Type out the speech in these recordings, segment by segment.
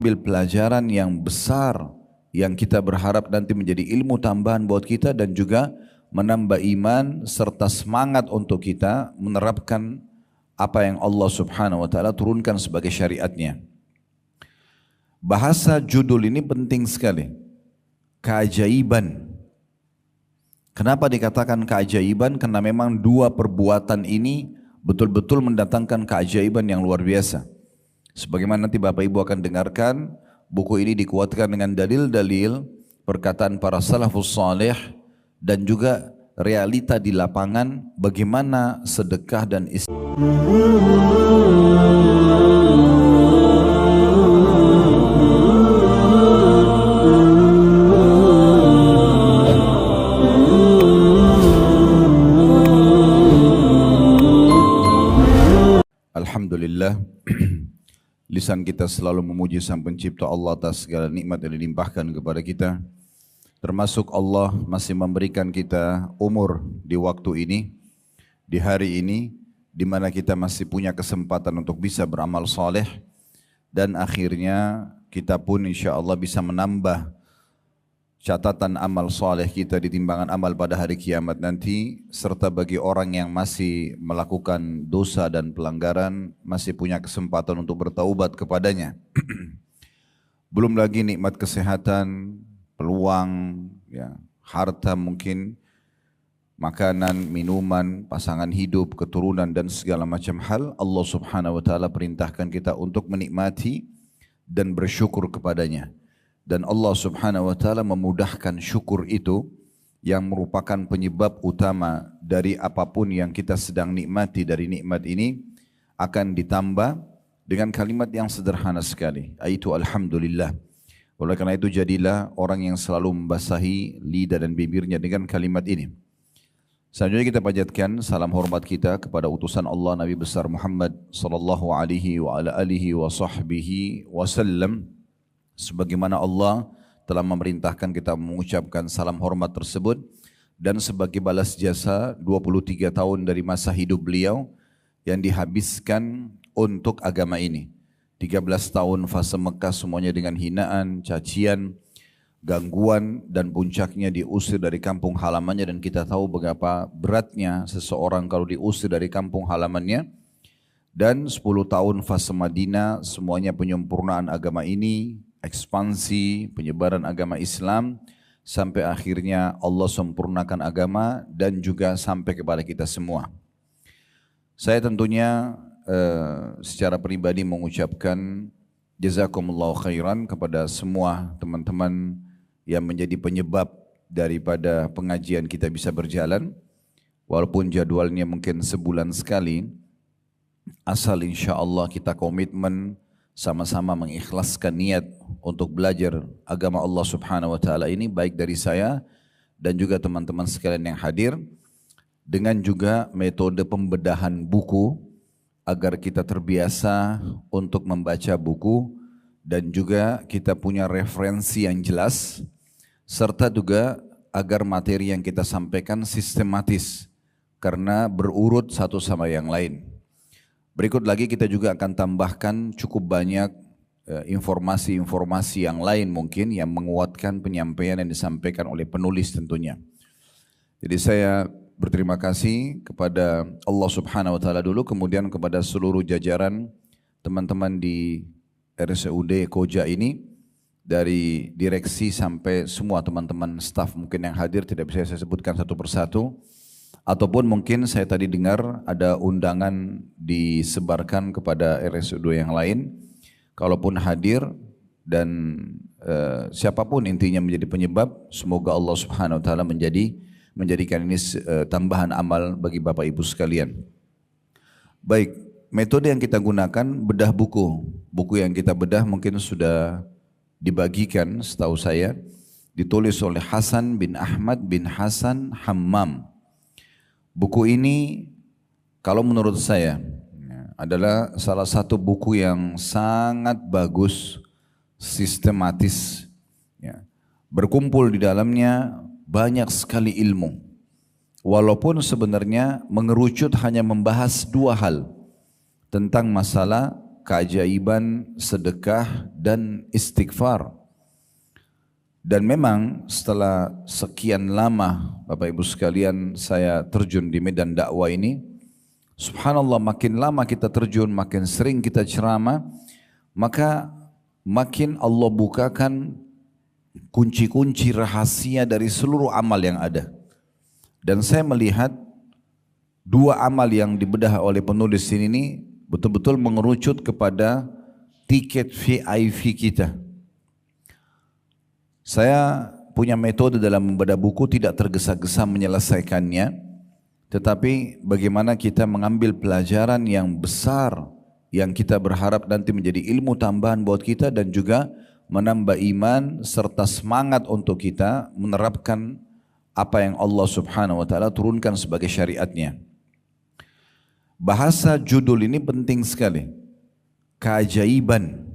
ambil pelajaran yang besar yang kita berharap nanti menjadi ilmu tambahan buat kita dan juga menambah iman serta semangat untuk kita menerapkan apa yang Allah Subhanahu wa taala turunkan sebagai syariatnya. Bahasa judul ini penting sekali. Keajaiban. Kenapa dikatakan keajaiban? Karena memang dua perbuatan ini betul-betul mendatangkan keajaiban yang luar biasa. Sebagaimana nanti Bapak Ibu akan dengarkan, buku ini dikuatkan dengan dalil-dalil perkataan para salafus saleh dan juga realita di lapangan bagaimana sedekah dan Alhamdulillah. Lisan kita selalu memuji Sang Pencipta Allah atas segala nikmat yang dilimpahkan kepada kita. Termasuk Allah masih memberikan kita umur di waktu ini, di hari ini, di mana kita masih punya kesempatan untuk bisa beramal saleh dan akhirnya kita pun insya Allah bisa menambah catatan amal saleh kita di timbangan amal pada hari kiamat nanti, serta bagi orang yang masih melakukan dosa dan pelanggaran masih punya kesempatan untuk bertaubat kepadanya. Belum lagi nikmat kesehatan, peluang, ya, harta mungkin, makanan, minuman, pasangan hidup, keturunan dan segala macam hal. Allah Subhanahu wa taala perintahkan kita untuk menikmati dan bersyukur kepadanya. Dan Allah Subhanahu wa taala memudahkan syukur itu yang merupakan penyebab utama dari apapun yang kita sedang nikmati dari nikmat ini akan ditambah dengan kalimat yang sederhana sekali, yaitu alhamdulillah. Oleh karena itu jadilah orang yang selalu membasahi lidah dan bibirnya dengan kalimat ini. Selanjutnya kita panjatkan salam hormat kita kepada utusan Allah Nabi besar Muhammad sallallahu alaihi wa ala alihi wa sahbihi wasallam. Sebagaimana Allah telah memerintahkan kita mengucapkan salam hormat tersebut dan sebagai balas jasa 23 tahun dari masa hidup beliau yang dihabiskan untuk agama ini. 13 tahun fase Mekah semuanya dengan hinaan, cacian, gangguan dan puncaknya diusir dari kampung halamannya, dan kita tahu betapa beratnya seseorang kalau diusir dari kampung halamannya. Dan 10 tahun fase Madinah semuanya penyempurnaan agama ini, ekspansi penyebaran agama Islam sampai akhirnya Allah sempurnakan agama dan juga sampai kepada kita semua. Saya tentunya secara pribadi mengucapkan jazakumullahu khairan kepada semua teman-teman yang menjadi penyebab daripada pengajian kita bisa berjalan. Walaupun jadwalnya mungkin sebulan sekali, asal insya Allah kita komitmen sama-sama mengikhlaskan niat untuk belajar agama Allah Subhanahu wa taala ini, baik dari saya dan juga teman-teman sekalian yang hadir, dengan juga metode pembedahan buku agar kita terbiasa untuk membaca buku dan juga kita punya referensi yang jelas, serta juga agar materi yang kita sampaikan sistematis karena berurut satu sama yang lain. Berikut lagi kita juga akan tambahkan cukup banyak informasi-informasi yang lain mungkin yang menguatkan penyampaian yang disampaikan oleh penulis tentunya. Jadi saya berterima kasih kepada Allah Subhanahu wa taala dulu, kemudian kepada seluruh jajaran teman-teman di RSUD Koja ini, dari direksi sampai semua teman-teman staf mungkin yang hadir tidak bisa saya sebutkan satu persatu. Ataupun mungkin saya tadi dengar ada undangan disebarkan kepada RSUD yang lain. Kalaupun hadir dan siapapun intinya menjadi penyebab, semoga Allah Subhanahu wa taala menjadikan ini tambahan amal bagi Bapak Ibu sekalian. Baik, metode yang kita gunakan bedah buku. Buku yang kita bedah mungkin sudah dibagikan setahu saya, ditulis oleh Hasan bin Ahmad bin Hasan Hammam. Buku ini kalau menurut saya adalah salah satu buku yang sangat bagus, sistematis. Berkumpul di dalamnya banyak sekali ilmu. Walaupun sebenarnya mengerucut hanya membahas dua hal. Tentang masalah keajaiban sedekah dan istighfar. Dan memang setelah sekian lama Bapak Ibu sekalian saya terjun di medan dakwah ini, subhanallah makin lama kita terjun, makin sering kita ceramah, maka makin Allah bukakan kunci-kunci rahasia dari seluruh amal yang ada. Dan saya melihat dua amal yang dibedah oleh penulis ini betul-betul mengerucut kepada tiket VIP kita. Saya punya metode dalam membedah buku, tidak tergesa-gesa menyelesaikannya, tetapi bagaimana kita mengambil pelajaran yang besar yang kita berharap nanti menjadi ilmu tambahan buat kita dan juga menambah iman serta semangat untuk kita menerapkan apa yang Allah Subhanahu wa taala turunkan sebagai syariatnya. Bahasa judul ini penting sekali. Keajaiban.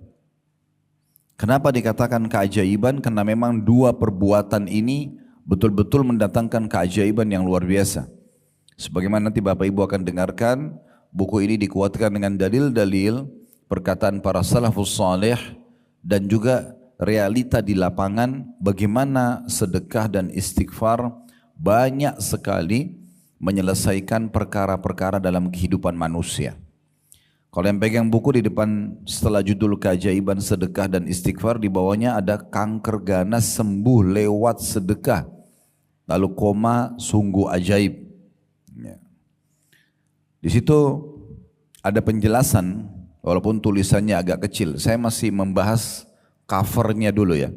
Kenapa dikatakan keajaiban? Karena memang dua perbuatan ini betul-betul mendatangkan keajaiban yang luar biasa. Sebagaimana nanti Bapak Ibu akan dengarkan, buku ini dikuatkan dengan dalil-dalil perkataan para salafus saleh dan juga realita di lapangan bagaimana sedekah dan istighfar banyak sekali menyelesaikan perkara-perkara dalam kehidupan manusia. Kalau yang pegang buku di depan setelah judul keajaiban sedekah dan istighfar, di bawahnya ada kanker ganas sembuh lewat sedekah. Lalu koma sungguh ajaib. Ya. Di situ ada penjelasan walaupun tulisannya agak kecil. Saya masih membahas covernya dulu ya.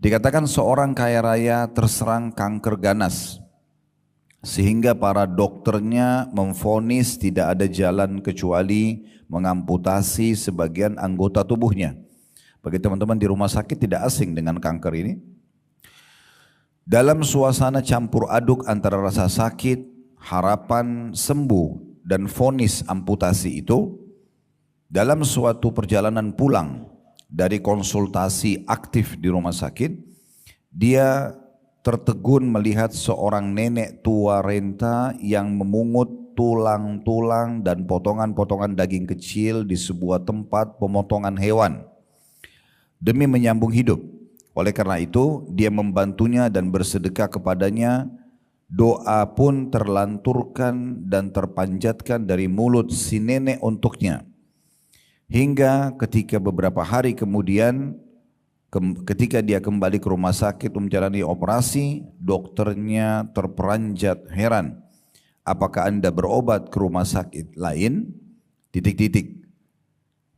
Dikatakan seorang kaya raya terserang kanker ganas. Sehingga para dokternya memvonis tidak ada jalan kecuali mengamputasi sebagian anggota tubuhnya. Bagi teman-teman di rumah sakit tidak asing dengan kanker ini. Dalam suasana campur aduk antara rasa sakit, harapan sembuh dan vonis amputasi itu, dalam suatu perjalanan pulang dari konsultasi aktif di rumah sakit, dia tertegun melihat seorang nenek tua renta yang memungut tulang-tulang dan potongan-potongan daging kecil di sebuah tempat pemotongan hewan demi menyambung hidup. Oleh karena itu dia membantunya dan bersedekah kepadanya. Doa pun terlanturkan dan terpanjatkan dari mulut si nenek untuknya. Hingga ketika beberapa hari kemudian, ketika dia kembali ke rumah sakit menjalani operasi, dokternya terperanjat heran. Apakah Anda berobat ke rumah sakit lain? Titik-titik.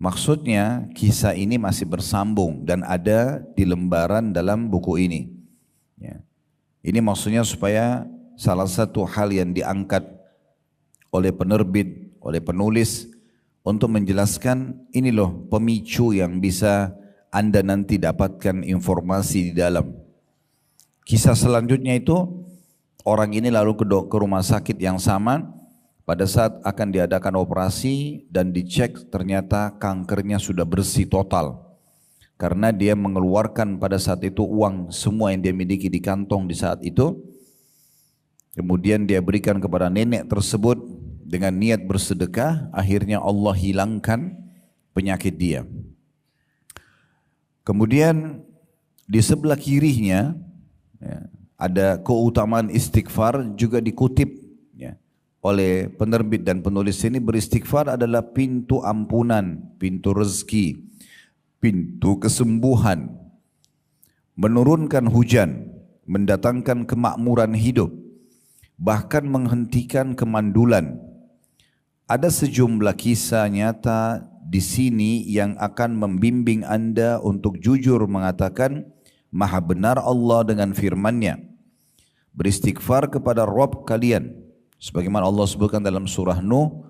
Maksudnya kisah ini masih bersambung dan ada di lembaran dalam buku ini. Ya. Ini maksudnya supaya salah satu hal yang diangkat oleh penerbit, oleh penulis untuk menjelaskan ini loh pemicu yang bisa Anda nanti dapatkan informasi di dalam. Kisah selanjutnya itu orang ini lalu ke rumah sakit yang sama pada saat akan diadakan operasi dan dicek ternyata kankernya sudah bersih total. Karena dia mengeluarkan pada saat itu uang semua yang dia miliki di kantong di saat itu. Kemudian dia berikan kepada nenek tersebut dengan niat bersedekah, akhirnya Allah hilangkan penyakit dia. Kemudian di sebelah kirinya ya, ada keutamaan istighfar juga dikutip ya, oleh penerbit dan penulis ini. Beristighfar adalah pintu ampunan, pintu rezeki, pintu kesembuhan, menurunkan hujan, mendatangkan kemakmuran hidup, bahkan menghentikan kemandulan. Ada sejumlah kisah nyata di sini yang akan membimbing Anda untuk jujur mengatakan maha benar Allah dengan firman-Nya. Beristighfar kepada Rabb kalian. Sebagaimana Allah sebutkan dalam surah Nuh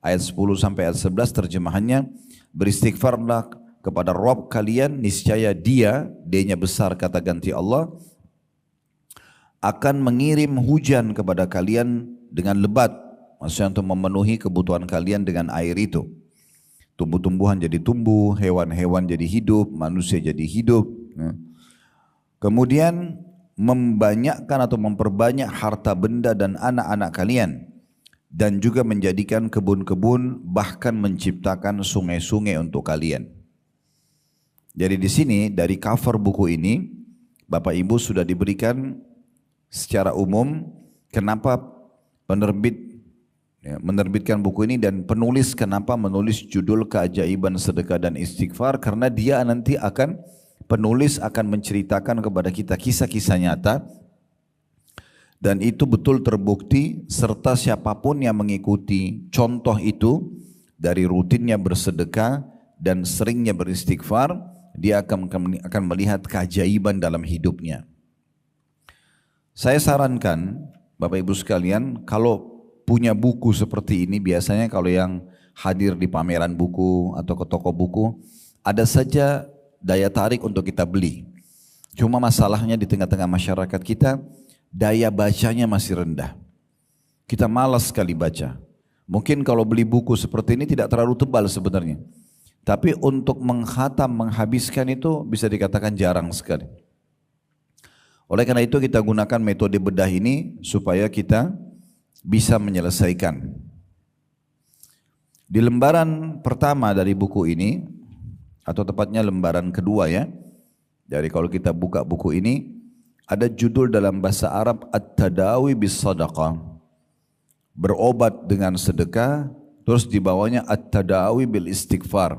ayat 10 sampai ayat 11 terjemahannya, beristighfarlah kepada Rabb kalian, niscaya dia-nya besar kata ganti Allah, akan mengirim hujan kepada kalian dengan lebat, maksudnya untuk memenuhi kebutuhan kalian dengan air itu. Tumbuh-tumbuhan jadi tumbuh, hewan-hewan jadi hidup, manusia jadi hidup. Kemudian membanyakkan atau memperbanyak harta benda dan anak-anak kalian. dan juga menjadikan kebun-kebun, bahkan menciptakan sungai-sungai untuk kalian. Jadi di sini dari cover buku ini Bapak Ibu sudah diberikan secara umum kenapa penerbit menerbitkan buku ini dan penulis kenapa menulis judul keajaiban sedekah dan istighfar, karena dia nanti penulis akan menceritakan kepada kita kisah-kisah nyata dan itu betul terbukti, serta siapapun yang mengikuti contoh itu dari rutinnya bersedekah dan seringnya beristighfar, dia akan melihat keajaiban dalam hidupnya. Saya sarankan Bapak Ibu sekalian, kalau punya buku seperti ini, biasanya kalau yang hadir di pameran buku atau ke toko buku, ada saja daya tarik untuk kita beli. Cuma masalahnya di tengah-tengah masyarakat kita, daya bacanya masih rendah. Kita malas sekali baca. Mungkin kalau beli buku seperti ini tidak terlalu tebal sebenarnya. Tapi untuk menghatam, menghabiskan itu bisa dikatakan jarang sekali. Oleh karena itu kita gunakan metode bedah ini supaya kita bisa menyelesaikan. Di lembaran pertama dari buku ini, atau tepatnya lembaran kedua ya, dari kalau kita buka buku ini, ada judul dalam bahasa Arab At-Tadawi bis Sadaqah, berobat dengan sedekah. Terus di bawahnya At-Tadawi bil Istighfar,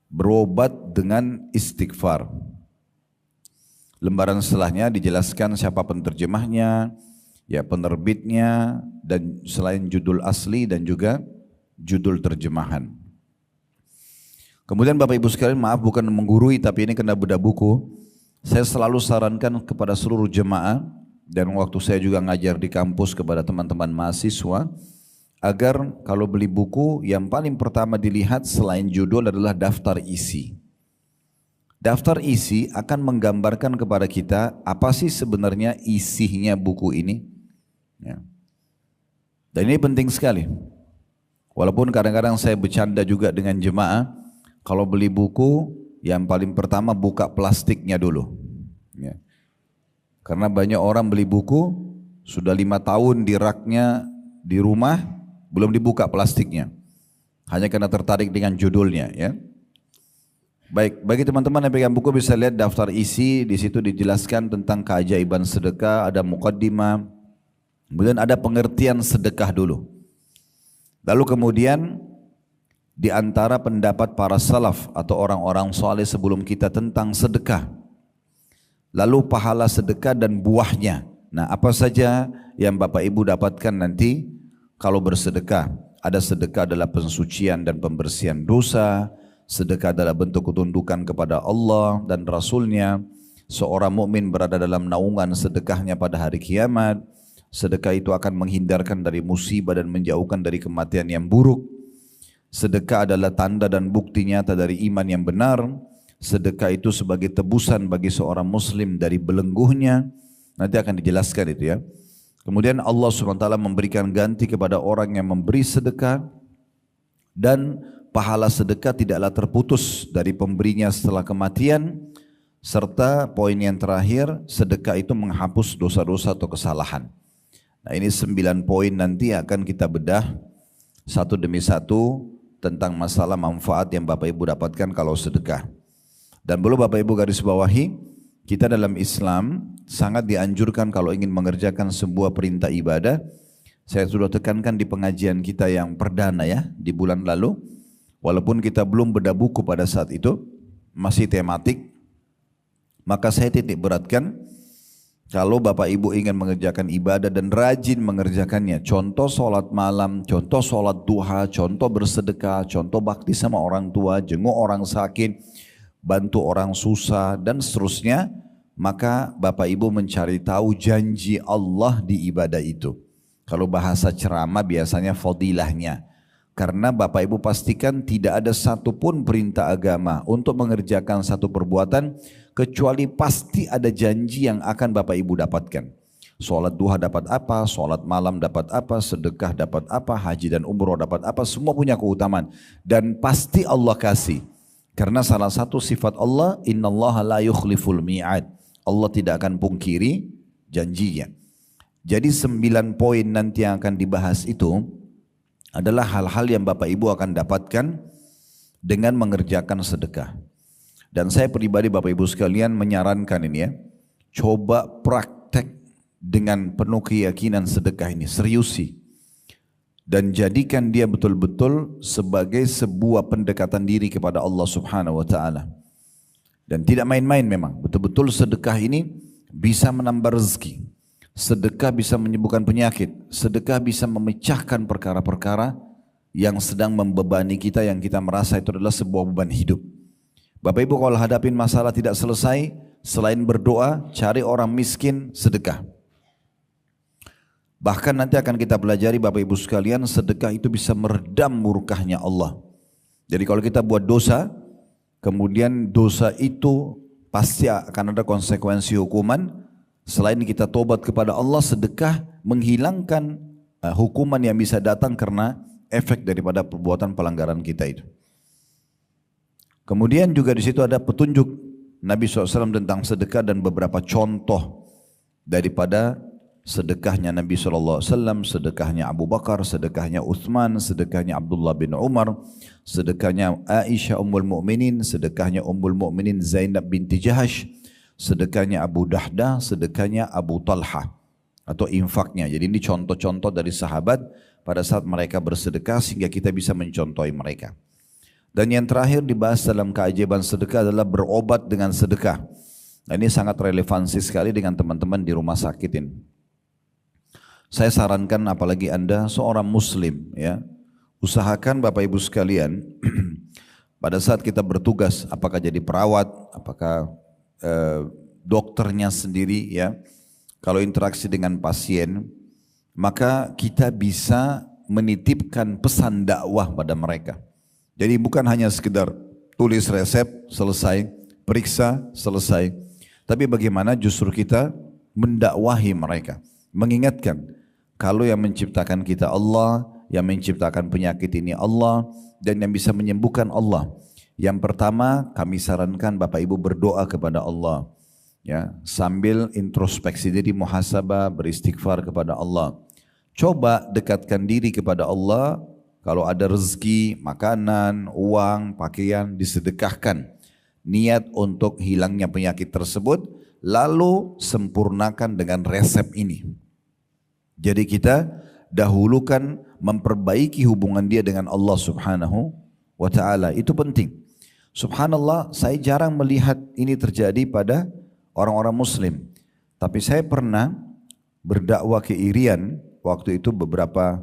berobat dengan istighfar. Lembaran setelahnya dijelaskan siapa penterjemahnya, ya penerbitnya, dan selain judul asli dan juga judul terjemahan. Kemudian Bapak Ibu sekalian, maaf bukan menggurui tapi ini kena bedah buku. Saya selalu sarankan kepada seluruh jemaah dan waktu saya juga ngajar di kampus kepada teman-teman mahasiswa, agar kalau beli buku yang paling pertama dilihat selain judul adalah daftar isi. Daftar isi akan menggambarkan kepada kita apa sih sebenarnya isinya buku ini. Ya. Dan ini penting sekali. Walaupun kadang-kadang saya bercanda juga dengan jemaah, kalau beli buku yang paling pertama buka plastiknya dulu. Ya. Karena banyak orang beli buku sudah 5 tahun di raknya di rumah belum dibuka plastiknya, hanya karena tertarik dengan judulnya. Ya. Baik, bagi teman-teman yang pegang buku bisa lihat daftar isi. Di situ dijelaskan tentang keajaiban sedekah, ada muqaddimah, kemudian ada pengertian sedekah dulu. Lalu kemudian di antara pendapat para salaf atau orang-orang saleh sebelum kita tentang sedekah. Lalu pahala sedekah dan buahnya. Nah, apa saja yang Bapak Ibu dapatkan nanti kalau bersedekah? Ada sedekah adalah pensucian dan pembersihan dosa. Sedekah adalah bentuk ketundukan kepada Allah dan Rasulnya. Seorang mukmin berada dalam naungan sedekahnya pada hari kiamat. Sedekah itu akan menghindarkan dari musibah dan menjauhkan dari kematian yang buruk. Sedekah adalah tanda dan bukti nyata dari iman yang benar. Sedekah itu sebagai tebusan bagi seorang muslim dari belenggunya. Nanti akan dijelaskan itu ya. Kemudian Allah SWT memberikan ganti kepada orang yang memberi sedekah. Dan pahala sedekah tidaklah terputus dari pemberinya setelah kematian. Serta poin yang terakhir, sedekah itu menghapus dosa-dosa atau kesalahan. Nah ini 9 poin nanti akan kita bedah satu demi satu tentang masalah manfaat yang Bapak Ibu dapatkan kalau sedekah. Dan perlu Bapak Ibu garis bawahi, kita dalam Islam sangat dianjurkan kalau ingin mengerjakan sebuah perintah ibadah. Saya sudah tekankan di pengajian kita yang perdana ya, di bulan lalu. Walaupun kita belum bedah buku pada saat itu, masih tematik. Maka saya titik beratkan, kalau Bapak Ibu ingin mengerjakan ibadah dan rajin mengerjakannya, contoh sholat malam, contoh sholat duha, contoh bersedekah, contoh bakti sama orang tua, jenguk orang sakit, bantu orang susah dan seterusnya, maka Bapak Ibu mencari tahu janji Allah di ibadah itu. Kalau bahasa ceramah biasanya fadilahnya. Karena Bapak Ibu pastikan tidak ada satupun perintah agama untuk mengerjakan satu perbuatan kecuali pasti ada janji yang akan Bapak Ibu dapatkan. Sholat duha dapat apa, sholat malam dapat apa, sedekah dapat apa, haji dan umroh dapat apa, semua punya keutamaan. Dan pasti Allah kasih. Karena salah satu sifat Allah, innallaha la yukhliful mi'ad. Allah tidak akan pungkiri janjinya. Jadi 9 poin nanti yang akan dibahas itu adalah hal-hal yang Bapak Ibu akan dapatkan dengan mengerjakan sedekah. Dan saya pribadi Bapak Ibu sekalian menyarankan ini ya, coba praktek dengan penuh keyakinan sedekah ini, seriusi. Dan jadikan dia betul-betul sebagai sebuah pendekatan diri kepada Allah Subhanahu wa Ta'ala. Dan tidak main-main memang, betul-betul sedekah ini bisa menambah rezeki. Sedekah bisa menyembuhkan penyakit, sedekah bisa memecahkan perkara-perkara yang sedang membebani kita, yang kita merasa itu adalah sebuah beban hidup. Bapak Ibu kalau hadapin masalah tidak selesai, selain berdoa, cari orang miskin, sedekah. Bahkan nanti akan kita pelajari Bapak Ibu sekalian, sedekah itu bisa meredam murkahnya Allah. Jadi kalau kita buat dosa, kemudian dosa itu pasti akan ada konsekuensi hukuman. Selain kita tobat kepada Allah, sedekah menghilangkan hukuman yang bisa datang karena efek daripada perbuatan pelanggaran kita itu. Kemudian juga di situ ada petunjuk Nabi SAW tentang sedekah dan beberapa contoh daripada sedekahnya Nabi SAW, sedekahnya Abu Bakar, sedekahnya Uthman, sedekahnya Abdullah bin Umar, sedekahnya Aisyah Ummul Mukminin, sedekahnya Ummul Mukminin Zainab binti Jahash, sedekahnya Abu Dahdah, sedekahnya Abu Talha atau infaknya. Jadi ini contoh-contoh dari sahabat pada saat mereka bersedekah sehingga kita bisa mencontohi mereka. Dan yang terakhir dibahas dalam keajaiban sedekah adalah berobat dengan sedekah. Nah, ini sangat relevansi sekali dengan teman-teman di rumah sakit ini. Saya sarankan apalagi Anda seorang muslim ya, usahakan Bapak Ibu sekalian pada saat kita bertugas, apakah jadi perawat, apakah dokternya sendiri ya, kalau interaksi dengan pasien, maka kita bisa menitipkan pesan dakwah pada mereka. Jadi bukan hanya sekedar tulis resep, selesai, periksa, selesai. Tapi bagaimana justru kita mendakwahi mereka, mengingatkan kalau yang menciptakan kita Allah, yang menciptakan penyakit ini Allah, dan yang bisa menyembuhkan Allah. Yang pertama kami sarankan Bapak Ibu berdoa kepada Allah ya, sambil introspeksi diri, muhasabah, beristighfar kepada Allah. Coba dekatkan diri kepada Allah, kalau ada rezeki, makanan, uang, pakaian disedekahkan. Niat untuk hilangnya penyakit tersebut, lalu sempurnakan dengan resep ini. Jadi kita dahulukan memperbaiki hubungan dia dengan Allah Subhanahu wa Ta'ala, itu penting. Subhanallah, saya jarang melihat ini terjadi pada orang-orang muslim. Tapi saya pernah berdakwah ke Irian waktu itu beberapa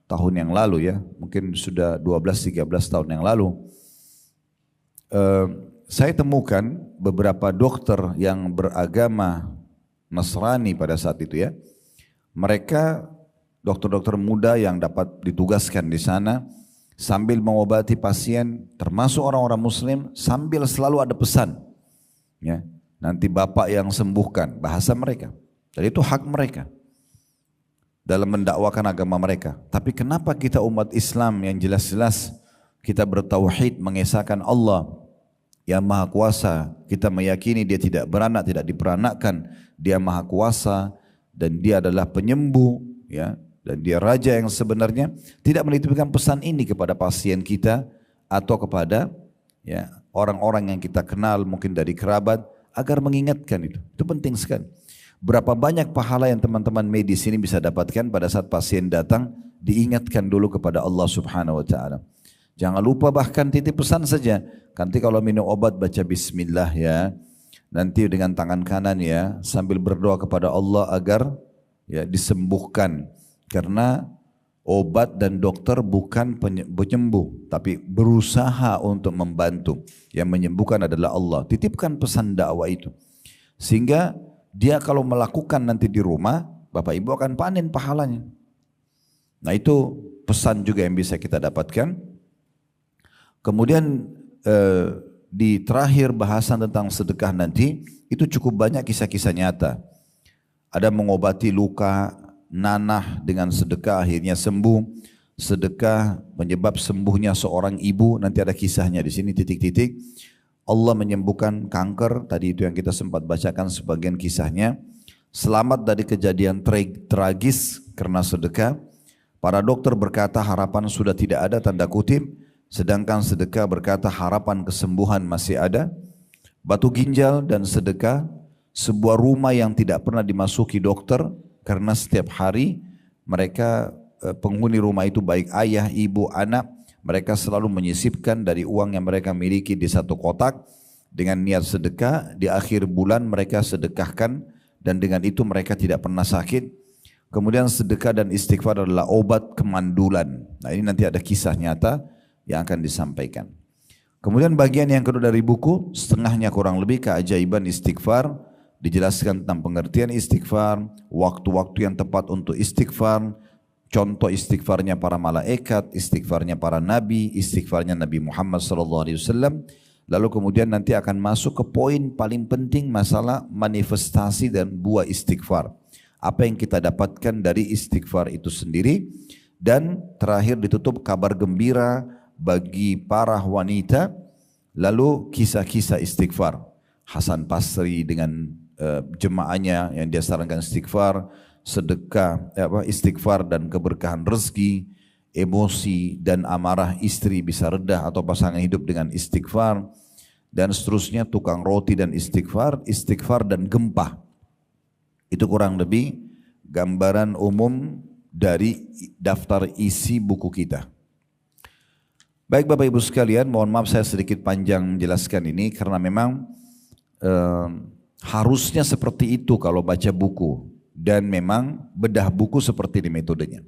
tahun yang lalu ya, mungkin sudah 12-13 tahun yang lalu. Saya temukan beberapa dokter yang beragama Nasrani pada saat itu ya. Mereka dokter-dokter muda yang dapat ditugaskan di sana, sambil mengobati pasien, termasuk orang-orang muslim, sambil selalu ada pesan. Ya, nanti Bapak yang sembuhkan, bahasa mereka. Jadi itu hak mereka dalam mendakwakan agama mereka. Tapi kenapa kita umat Islam yang jelas-jelas kita bertauhid, mengesahkan Allah yang Maha Kuasa, kita meyakini dia tidak beranak, tidak diperanakkan, dia Maha Kuasa dan dia adalah penyembuh, ya, dan dia raja yang sebenarnya, tidak menitipkan pesan ini kepada pasien kita atau kepada ya orang-orang yang kita kenal mungkin dari kerabat, agar mengingatkan itu. Itu penting sekali. Berapa banyak pahala yang teman-teman medis ini bisa dapatkan pada saat pasien datang, diingatkan dulu kepada Allah Subhanahu wa Ta'ala. Jangan lupa bahkan titip pesan saja. Nanti kalau minum obat baca bismillah ya. Nanti dengan tangan kanan ya, sambil berdoa kepada Allah agar ya disembuhkan. Karena obat dan dokter bukan penyembuh, tapi berusaha untuk membantu. Yang menyembuhkan adalah Allah. Titipkan pesan dakwah itu. Sehingga dia kalau melakukan nanti di rumah, Bapak Ibu akan panen pahalanya. Nah itu pesan juga yang bisa kita dapatkan. Kemudian di terakhir bahasan tentang sedekah nanti, itu cukup banyak kisah-kisah nyata. Ada mengobati luka, nanah dengan sedekah akhirnya sembuh. Sedekah penyebab sembuhnya seorang ibu, nanti ada kisahnya di sini titik-titik. Allah menyembuhkan kanker, tadi itu yang kita sempat bacakan sebagian kisahnya. selamat dari kejadian tragis karena sedekah. Para dokter berkata harapan sudah tidak ada, tanda kutip, sedangkan sedekah berkata harapan kesembuhan masih ada. Batu ginjal dan sedekah, sebuah rumah yang tidak pernah dimasuki dokter karena setiap hari mereka penghuni rumah itu baik ayah, ibu, anak, mereka selalu menyisipkan dari uang yang mereka miliki di satu kotak dengan niat sedekah. Di akhir bulan mereka sedekahkan dan dengan itu mereka tidak pernah sakit. Kemudian sedekah dan istighfar adalah obat kemandulan. Nah, ini nanti ada kisah nyata yang akan disampaikan. Kemudian bagian yang kedua dari buku, setengahnya kurang lebih keajaiban istighfar, dijelaskan tentang pengertian istighfar, waktu-waktu yang tepat untuk istighfar, contoh istighfarnya para malaikat, istighfarnya para nabi, istighfarnya Nabi Muhammad SAW. Lalu kemudian nanti akan masuk ke poin paling penting, masalah manifestasi dan buah istighfar. Apa yang kita dapatkan dari istighfar itu sendiri. Dan terakhir ditutup kabar gembira bagi para wanita, lalu kisah-kisah istighfar. Hasan Basri dengan jemaahnya yang dia sarankan istighfar, sedekah, istighfar dan keberkahan rezeki, emosi dan amarah istri bisa redah atau pasangan hidup dengan istighfar, dan seterusnya, tukang roti dan istighfar, istighfar dan gempa. Itu kurang lebih gambaran umum dari daftar isi buku kita. Baik Bapak Ibu sekalian, mohon maaf saya sedikit panjang menjelaskan ini karena memang harusnya seperti itu kalau baca buku, dan memang bedah buku seperti ini metodenya.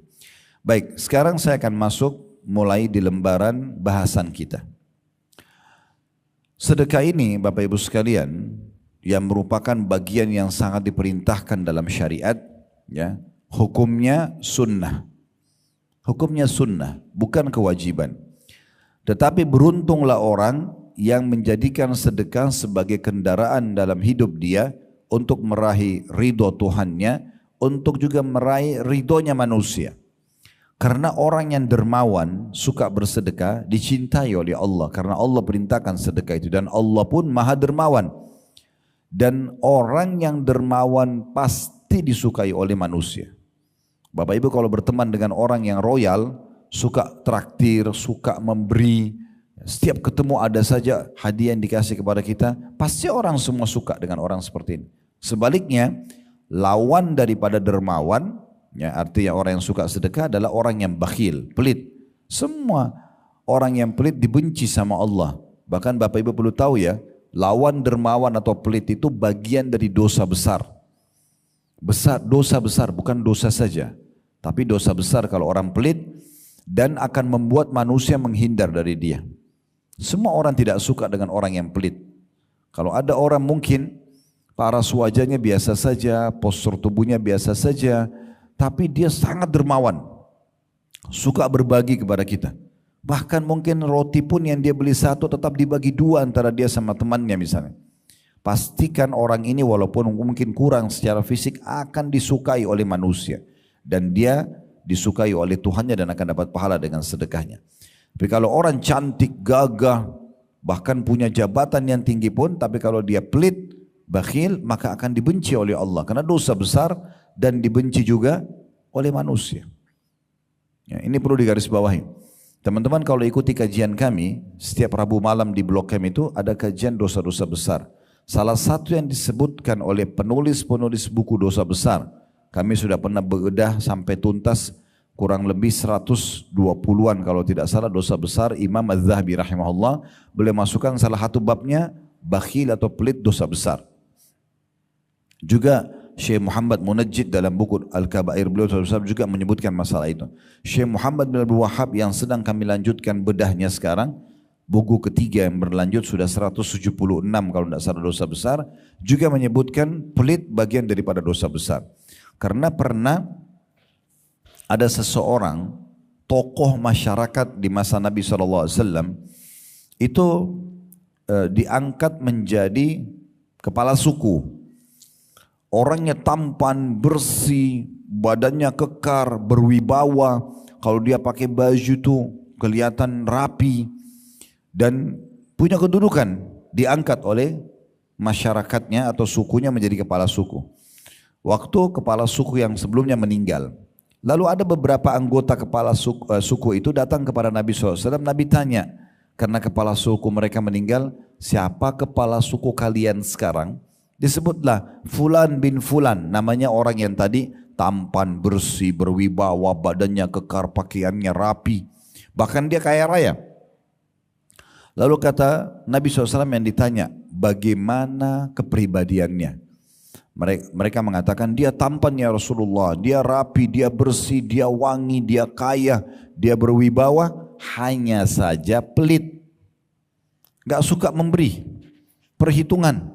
Baik, sekarang saya akan masuk mulai di lembaran bahasan kita. Sedekah ini Bapak Ibu sekalian yang merupakan bagian yang sangat diperintahkan dalam syariat, ya, hukumnya sunnah. Hukumnya sunnah, bukan kewajiban. Tetapi beruntunglah orang yang menjadikan sedekah sebagai kendaraan dalam hidup dia untuk meraih ridho Tuhannya, untuk juga meraih ridhonya manusia. Karena orang yang dermawan suka bersedekah dicintai oleh Allah, karena Allah perintahkan sedekah itu, dan Allah pun maha dermawan. Dan orang yang dermawan pasti disukai oleh manusia. Bapak Ibu kalau berteman dengan orang yang royal, suka traktir, suka memberi, setiap ketemu ada saja hadiah yang dikasih kepada kita, pasti orang semua suka dengan orang seperti ini. Sebaliknya, lawan daripada dermawan, ya, artinya orang yang suka sedekah adalah orang yang bakhil, pelit. Semua orang yang pelit dibenci sama Allah. Bahkan Bapak Ibu perlu tahu ya, lawan dermawan atau pelit itu bagian dari dosa besar. Dosa besar, bukan dosa saja, tapi dosa besar kalau orang pelit, dan akan membuat manusia menghindar dari dia. Semua orang tidak suka dengan orang yang pelit. Kalau ada orang mungkin paras wajahnya biasa saja, postur tubuhnya biasa saja, tapi dia sangat dermawan, suka berbagi kepada kita. Bahkan mungkin roti pun yang dia beli satu tetap dibagi dua antara dia sama temannya misalnya. Pastikan orang ini walaupun mungkin kurang secara fisik akan disukai oleh manusia. Dan dia disukai oleh Tuhannya dan akan dapat pahala dengan sedekahnya. Tapi kalau orang cantik, gagah, bahkan punya jabatan yang tinggi pun, tapi kalau dia pelit, bakhil, maka akan dibenci oleh Allah. Karena dosa besar dan dibenci juga oleh manusia. Ya, ini perlu digarisbawahi. Teman-teman kalau ikuti kajian kami, setiap Rabu malam di blog kami itu ada kajian dosa-dosa besar. Salah satu yang disebutkan oleh penulis-penulis buku dosa besar, kami sudah pernah bedah sampai tuntas kurang lebih 120-an kalau tidak salah dosa besar. Imam Az-Zahabi rahimahullah boleh masukkan salah satu babnya bakhil atau pelit dosa besar. Juga Syekh Muhammad Munajjid dalam buku Al-Kabair beliau juga menyebutkan masalah itu. Syekh Muhammad bin Abdul Wahhab yang sedang kami lanjutkan bedahnya sekarang, buku ketiga yang berlanjut sudah 176 kalau tidak salah dosa besar, juga menyebutkan pelit bagian daripada dosa besar. Karena pernah ada seseorang tokoh masyarakat di masa Nabi SAW itu diangkat menjadi kepala suku. Orangnya tampan, bersih, badannya kekar, berwibawa. Kalau dia pakai baju tuh kelihatan rapi dan punya kedudukan. Diangkat oleh masyarakatnya atau sukunya menjadi kepala suku. waktu kepala suku yang sebelumnya meninggal. Lalu ada beberapa anggota kepala suku itu datang kepada Nabi SAW. Nabi tanya, karena kepala suku mereka meninggal, siapa kepala suku kalian sekarang? Disebutlah Fulan bin Fulan, namanya orang yang tadi tampan, bersih, berwibawa, badannya kekar, pakaiannya rapi. Bahkan dia kaya raya. Lalu kata Nabi SAW yang ditanya, bagaimana kepribadiannya? Mereka mengatakan dia tampan ya Rasulullah, dia rapi, dia bersih, dia wangi, dia kaya, dia berwibawa, hanya saja pelit, gak suka memberi perhitungan.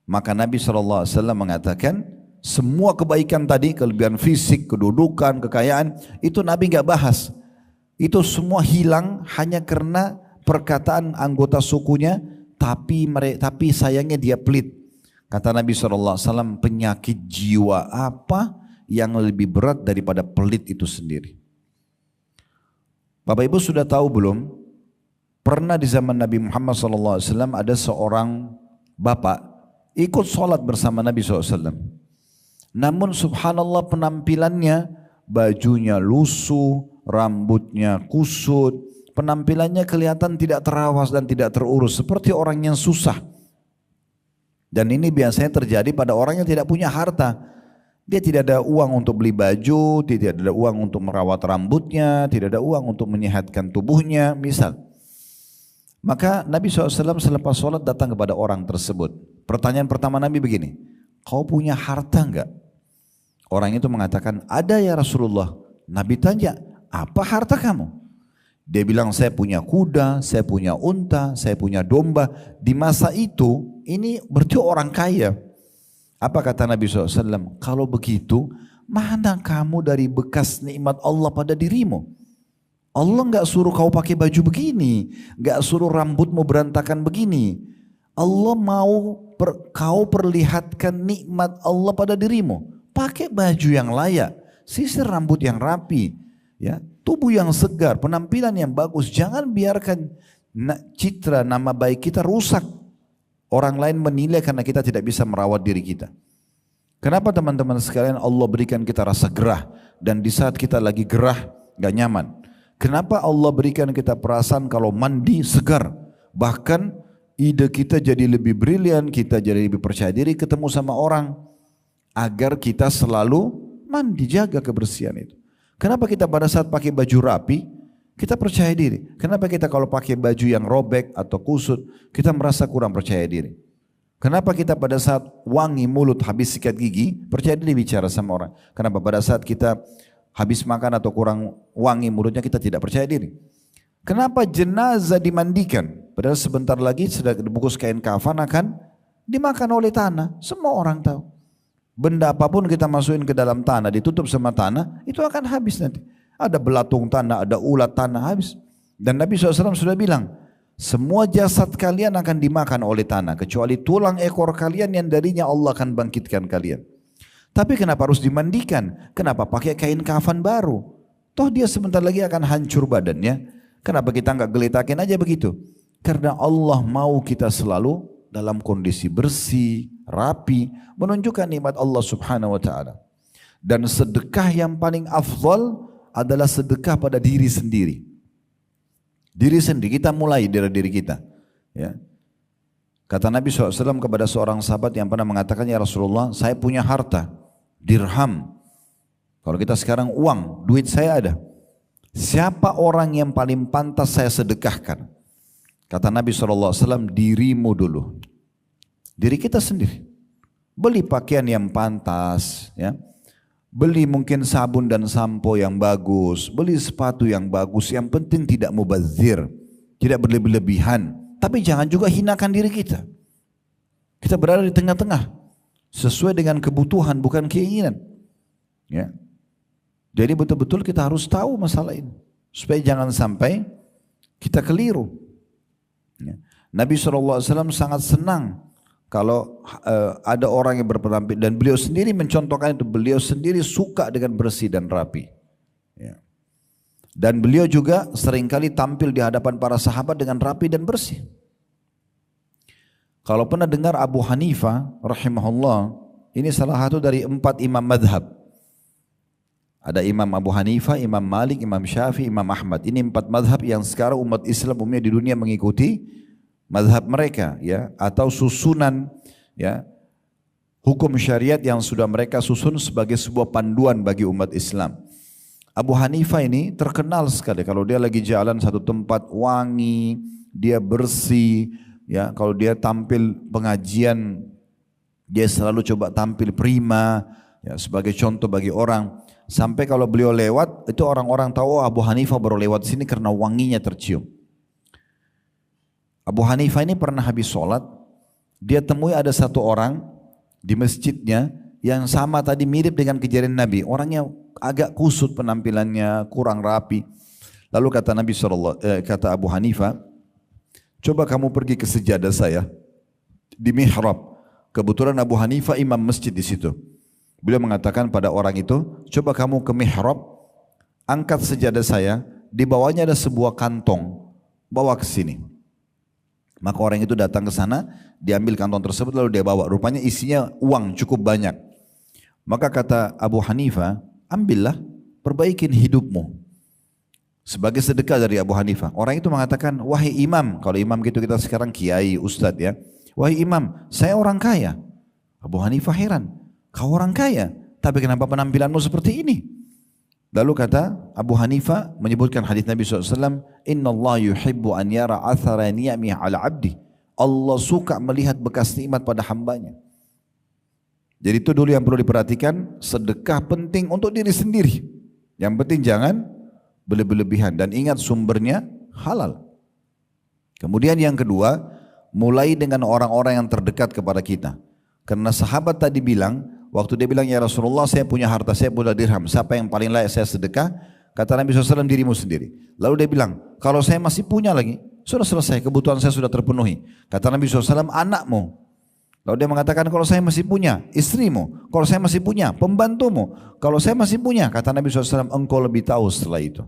Maka Nabi SAW mengatakan semua kebaikan tadi, kelebihan fisik, kedudukan, kekayaan, itu Nabi gak bahas. Itu semua hilang hanya karena perkataan anggota sukunya, tapi sayangnya dia pelit. Kata Nabi SAW, penyakit jiwa apa yang lebih berat daripada pelit itu sendiri? Bapak Ibu sudah tahu belum? Pernah di zaman Nabi Muhammad SAW ada seorang bapak ikut sholat bersama Nabi SAW. Namun subhanallah penampilannya, bajunya lusuh, rambutnya kusut, penampilannya kelihatan tidak terawas dan tidak terurus, seperti orang yang susah. Dan ini biasanya terjadi pada orang yang tidak punya harta. Dia tidak ada uang untuk beli baju, tidak ada uang untuk merawat rambutnya, tidak ada uang untuk menyehatkan tubuhnya, misal. Maka Nabi SAW selepas sholat datang kepada orang tersebut. Pertanyaan pertama Nabi begini, kau punya harta enggak? Orang itu mengatakan, ada ya Rasulullah. Nabi tanya, apa harta kamu? Dia bilang, saya punya kuda, saya punya unta, saya punya domba. Di masa itu, ini berarti orang kaya. Apa kata Nabi SAW? Kalau begitu, mana kamu dari bekas nikmat Allah pada dirimu? Allah enggak suruh kau pakai baju begini, enggak suruh rambutmu berantakan begini. Allah mau kau perlihatkan nikmat Allah pada dirimu. Pakai baju yang layak, sisir rambut yang rapi, ya, tubuh yang segar, penampilan yang bagus. Jangan biarkan citra nama baik kita rusak. Orang lain menilai karena kita tidak bisa merawat diri kita. Kenapa teman-teman sekalian Allah berikan kita rasa gerah, dan di saat kita lagi gerah gak nyaman? Kenapa Allah berikan kita perasaan kalau mandi segar? Bahkan ide kita jadi lebih brilian, kita jadi lebih percaya diri ketemu sama orang. Agar kita selalu mandi, jaga kebersihan itu. Kenapa kita pada saat pakai baju rapi, kita percaya diri? Kenapa kita kalau pakai baju yang robek atau kusut, kita merasa kurang percaya diri? Kenapa kita pada saat wangi mulut, habis sikat gigi, percaya diri bicara sama orang? Kenapa pada saat kita habis makan atau kurang wangi mulutnya, kita tidak percaya diri? Kenapa jenazah dimandikan? Padahal sebentar lagi sudah dibungkus kain kafan akan dimakan oleh tanah. Semua orang tahu. Benda apapun kita masukin ke dalam tanah, ditutup sama tanah, itu akan habis nanti. Ada belatung tanah, ada ulat tanah, habis. Dan Nabi SAW sudah bilang, semua jasad kalian akan dimakan oleh tanah, kecuali tulang ekor kalian yang darinya Allah akan bangkitkan kalian. Tapi kenapa harus dimandikan? Kenapa pakai kain kafan baru? Toh dia sebentar lagi akan hancur badannya. Kenapa kita nggak geletakin aja begitu? Karena Allah mau kita selalu dalam kondisi bersih, rapi, menunjukkan nikmat Allah Subhanahu wa taala. Dan sedekah yang paling afdal adalah sedekah pada diri sendiri. Diri sendiri, kita mulai dari diri kita. Ya. Kata Nabi SAW kepada seorang sahabat yang pernah mengatakan, ya Rasulullah, saya punya harta, dirham. Kalau kita sekarang uang, duit saya ada. Siapa orang yang paling pantas saya sedekahkan? Kata Nabi SAW, dirimu dulu. Diri kita sendiri. Beli pakaian yang pantas, ya. Beli mungkin sabun dan sampo yang bagus, beli sepatu yang bagus, yang penting tidak mubazir, tidak berlebihan, tapi jangan juga hinakan diri kita. Kita berada di tengah-tengah, sesuai dengan kebutuhan bukan keinginan. Ya. Jadi betul-betul kita harus tahu masalah ini, supaya jangan sampai kita keliru. Ya. Nabi SAW sangat senang kalau ada orang yang berpenampilan, dan beliau sendiri mencontohkan itu, beliau sendiri suka dengan bersih dan rapi. Ya. Dan beliau juga seringkali tampil di hadapan para sahabat dengan rapi dan bersih. Kalau pernah dengar Abu Hanifah rahimahullah, ini salah satu dari 4 imam madhab. Ada Imam Abu Hanifah, Imam Malik, Imam Syafi'i, Imam Ahmad. Ini 4 madhab yang sekarang umat Islam umumnya di dunia mengikuti madhab mereka, ya, atau susunan, ya, hukum syariat yang sudah mereka susun sebagai sebuah panduan bagi umat Islam. Abu Hanifah ini terkenal sekali kalau dia lagi jalan satu tempat wangi, dia bersih, ya, kalau dia tampil pengajian dia selalu coba tampil prima, ya, sebagai contoh bagi orang. Sampai kalau beliau lewat, itu orang-orang tahu, oh, Abu Hanifah baru lewat sini karena wanginya tercium. Abu Hanifah ini pernah habis sholat, dia temui ada satu orang di masjidnya yang sama tadi mirip dengan kejadian Nabi. Orangnya agak kusut penampilannya, kurang rapi. Lalu kata kata Abu Hanifah, coba kamu pergi ke sejadah saya di mihrab. Kebetulan Abu Hanifah imam masjid di situ. Beliau mengatakan pada orang itu, coba kamu ke mihrab, angkat sejadah saya, di bawahnya ada sebuah kantong, bawa ke sini. Maka orang itu datang ke sana, diambil kantong tersebut lalu dia bawa. Rupanya isinya uang cukup banyak. Maka kata Abu Hanifah, ambillah, perbaikin hidupmu. Sebagai sedekah dari Abu Hanifah. Orang itu mengatakan, wahai imam, kalau imam gitu kita sekarang kiai, ustadz, ya. Wahai imam, saya orang kaya. Abu Hanifah heran. Kau orang kaya, tapi kenapa penampilanmu seperti ini? Lalu kata Abu Hanifah menyebutkan hadis Nabi SAW, Inna Allah yuhibbu an yara athara ni'amih ala abdi. Allah suka melihat bekas nikmat pada hambanya. Jadi itu dulu yang perlu diperhatikan, sedekah penting untuk diri sendiri. Yang penting jangan berlebihan dan ingat sumbernya halal. Kemudian yang kedua, mulai dengan orang-orang yang terdekat kepada kita. Karena sahabat tadi bilang, waktu dia bilang, ya Rasulullah saya punya harta, saya punya dirham, siapa yang paling layak saya sedekah? Kata Nabi SAW, dirimu sendiri. Lalu dia bilang, kalau saya masih punya lagi, sudah selesai, kebutuhan saya sudah terpenuhi. Kata Nabi SAW, anakmu. Lalu dia mengatakan, kalau saya masih punya, istrimu. Kalau saya masih punya, pembantumu. Kalau saya masih punya, kata Nabi SAW, engkau lebih tahu setelah itu.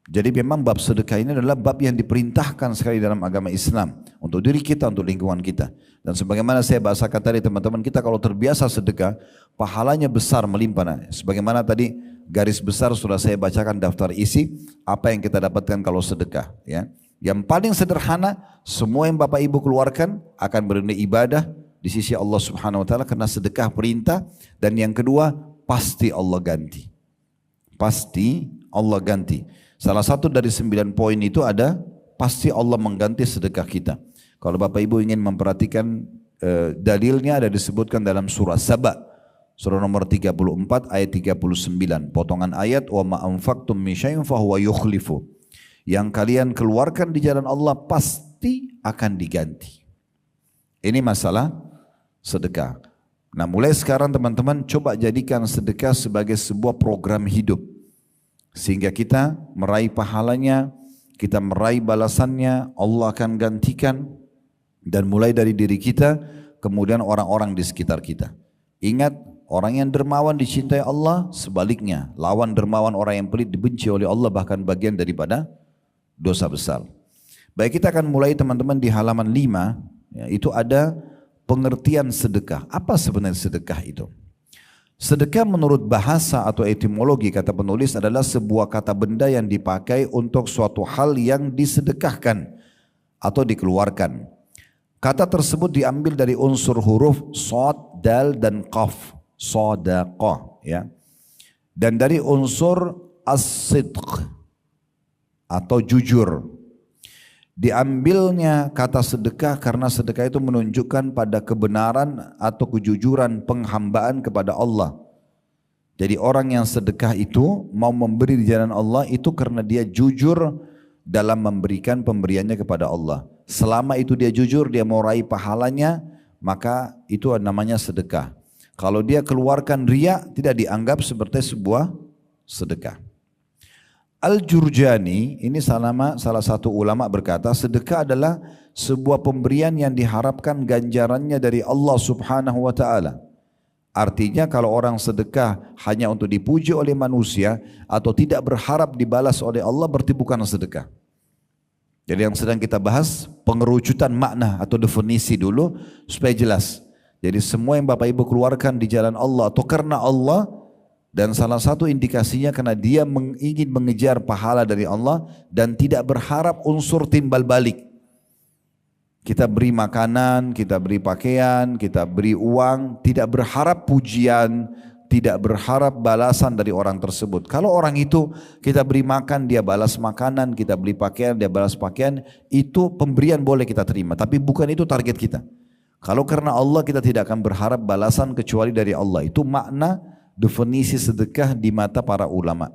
Jadi memang bab sedekah ini adalah bab yang diperintahkan sekali dalam agama Islam. Untuk diri kita, untuk lingkungan kita. Dan sebagaimana saya bahasakan tadi teman-teman, kita kalau terbiasa sedekah, pahalanya besar melimpah. Sebagaimana tadi garis besar sudah saya bacakan daftar isi, apa yang kita dapatkan kalau sedekah. Ya. Yang paling sederhana, semua yang Bapak Ibu keluarkan akan bernilai ibadah di sisi Allah Subhanahu Wa Taala karena sedekah perintah. Dan yang kedua, pasti Allah ganti. Pasti Allah ganti. Salah satu dari 9 poin itu ada pasti Allah mengganti sedekah kita. Kalau Bapak Ibu ingin memperhatikan dalilnya ada disebutkan dalam surah Saba, surah nomor 34 ayat 39. Potongan ayat wa ma anfaqtum min syai'in fahuwa yukhlifu. Yang kalian keluarkan di jalan Allah pasti akan diganti. Ini masalah sedekah. Nah, mulai sekarang teman-teman coba jadikan sedekah sebagai sebuah program hidup. Sehingga kita meraih pahalanya, kita meraih balasannya, Allah akan gantikan. Dan mulai dari diri kita, kemudian orang-orang di sekitar kita. Ingat, orang yang dermawan dicintai Allah, sebaliknya. Lawan dermawan orang yang pelit dibenci oleh Allah, bahkan bagian daripada dosa besar. Baik, kita akan mulai teman-teman di halaman 5, ya, itu ada pengertian sedekah. Apa sebenarnya sedekah itu? Sedekah menurut bahasa atau etimologi kata penulis adalah sebuah kata benda yang dipakai untuk suatu hal yang disedekahkan atau dikeluarkan. Kata tersebut diambil dari unsur huruf shad, dal dan qaf, sadaqah, ya. Dan dari unsur as-sidq atau jujur. Diambilnya kata sedekah karena sedekah itu menunjukkan pada kebenaran atau kejujuran penghambaan kepada Allah. Jadi orang yang sedekah itu mau memberi di jalan Allah itu karena dia jujur dalam memberikan pemberiannya kepada Allah. Selama itu dia jujur, dia mau raih pahalanya, maka itu namanya sedekah. Kalau dia keluarkan riya, tidak dianggap seperti sebuah sedekah. Al-Jurjani, ini salah satu ulama berkata, sedekah adalah sebuah pemberian yang diharapkan ganjarannya dari Allah Subhanahu wa Ta'ala. Artinya kalau orang sedekah hanya untuk dipuji oleh manusia atau tidak berharap dibalas oleh Allah, berarti bukan sedekah. Jadi yang sedang kita bahas pengerucutan makna atau definisi dulu supaya jelas. Jadi semua yang Bapak Ibu keluarkan di jalan Allah atau karena Allah, dan salah satu indikasinya karena dia ingin mengejar pahala dari Allah dan tidak berharap unsur timbal balik. Kita beri makanan, kita beri pakaian, kita beri uang, tidak berharap pujian, tidak berharap balasan dari orang tersebut. Kalau orang itu kita beri makan, dia balas makanan, kita beli pakaian, dia balas pakaian, itu pemberian boleh kita terima, tapi bukan itu target kita. Kalau karena Allah kita tidak akan berharap balasan kecuali dari Allah. Itu makna definisi sedekah di mata para ulama.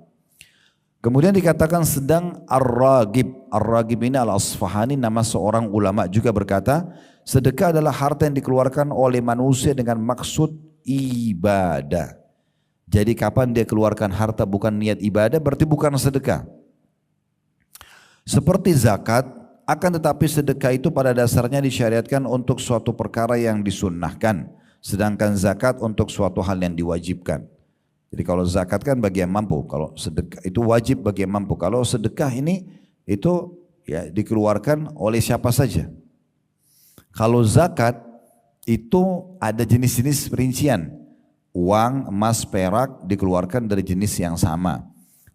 Kemudian dikatakan sedang ar-ragib. Ar-ragib ini Al-Asfahani, nama seorang ulama, juga berkata, sedekah adalah harta yang dikeluarkan oleh manusia dengan maksud ibadah. Jadi kapan dia keluarkan harta bukan niat ibadah, berarti bukan sedekah. Seperti zakat, akan tetapi sedekah itu pada dasarnya disyariatkan untuk suatu perkara yang disunnahkan, sedangkan zakat untuk suatu hal yang diwajibkan. Jadi kalau zakat kan bagi yang mampu, kalau sedekah itu wajib bagi yang mampu. Kalau sedekah ini itu ya dikeluarkan oleh siapa saja. Kalau zakat itu ada jenis-jenis perincian. Uang, emas, perak dikeluarkan dari jenis yang sama.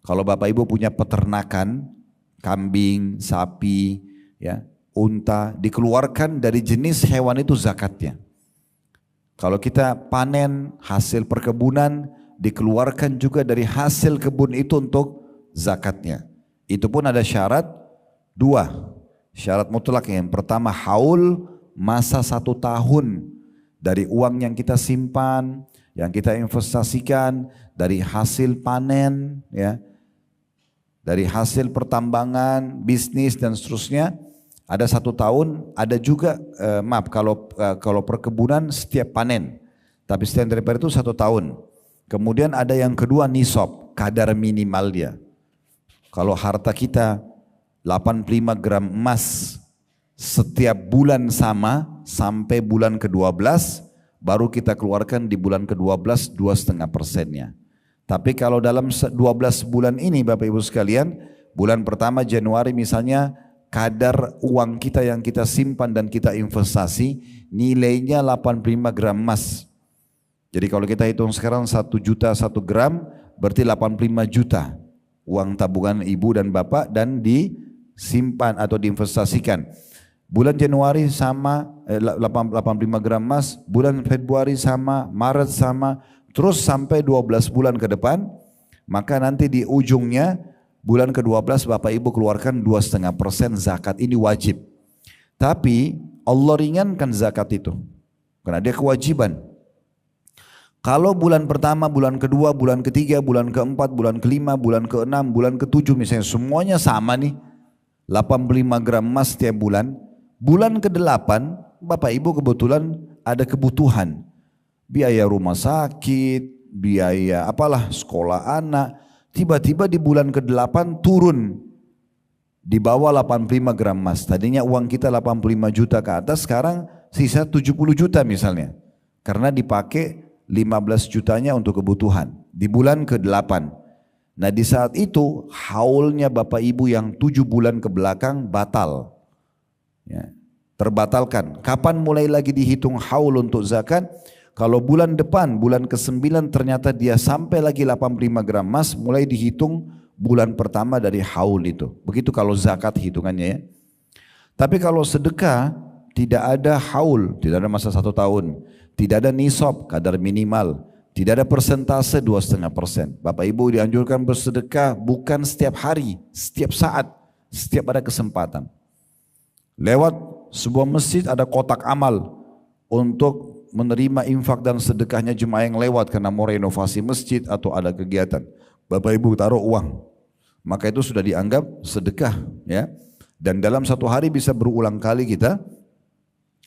Kalau Bapak Ibu punya peternakan, kambing, sapi, ya, unta, dikeluarkan dari jenis hewan itu zakatnya. Kalau kita panen hasil perkebunan, dikeluarkan juga dari hasil kebun itu untuk zakatnya. Itu pun ada syarat dua, syarat mutlak. Yang pertama haul, masa 1 tahun dari uang yang kita simpan, yang kita investasikan, dari hasil panen, ya, dari hasil pertambangan, bisnis dan seterusnya. Ada 1 tahun, ada juga kalau perkebunan setiap panen, tapi setiap daripada itu 1 tahun. Kemudian ada yang kedua nisab, kadar minimal dia. Kalau harta kita 85 gram emas setiap bulan sama sampai bulan ke-12, baru kita keluarkan di bulan ke-12 2,5%-nya. Tapi kalau dalam 12 bulan ini Bapak Ibu sekalian, bulan pertama Januari misalnya, kadar uang kita yang kita simpan dan kita investasi nilainya 85 gram emas. Jadi kalau kita hitung sekarang 1 juta 1 gram berarti 85 juta uang tabungan ibu dan bapak dan disimpan atau diinvestasikan. Bulan Januari sama 85 gram emas, bulan Februari sama, Maret sama, terus sampai 12 bulan ke depan, maka nanti di ujungnya bulan ke-12 Bapak Ibu keluarkan 2,5% zakat. Ini wajib. Tapi Allah ringankan zakat itu karena dia kewajiban. Kalau bulan pertama, bulan kedua, bulan ketiga, bulan keempat, bulan kelima, bulan keenam, bulan ketujuh misalnya semuanya sama nih, 85 gram emas setiap bulan. Bulan ke-8 Bapak Ibu kebetulan ada kebutuhan, biaya rumah sakit, biaya apalah sekolah anak. Tiba-tiba di bulan ke-8 turun di bawah 85 gram emas. Tadinya uang kita 85 juta ke atas, sekarang sisa 70 juta misalnya. Karena dipakai 15 jutanya untuk kebutuhan di bulan ke-8. Nah di saat itu haulnya Bapak Ibu yang 7 bulan ke belakang batal. Ya, terbatalkan. Kapan mulai lagi dihitung haul untuk zakat? Kalau bulan depan, bulan ke-9 ternyata dia sampai lagi 85 gram emas, mulai dihitung bulan pertama dari haul itu. Begitu kalau zakat hitungannya ya. Tapi kalau sedekah tidak ada haul, tidak ada masa 1 tahun, tidak ada nisab, kadar minimal, tidak ada persentase 2,5%. Bapak Ibu dianjurkan bersedekah bukan setiap hari, setiap saat, setiap ada kesempatan. Lewat sebuah masjid ada kotak amal untuk menerima infak dan sedekahnya jemaah yang lewat karena mau renovasi masjid atau ada kegiatan. Bapak Ibu taruh uang, maka itu sudah dianggap sedekah ya. Dan dalam 1 hari bisa berulang kali kita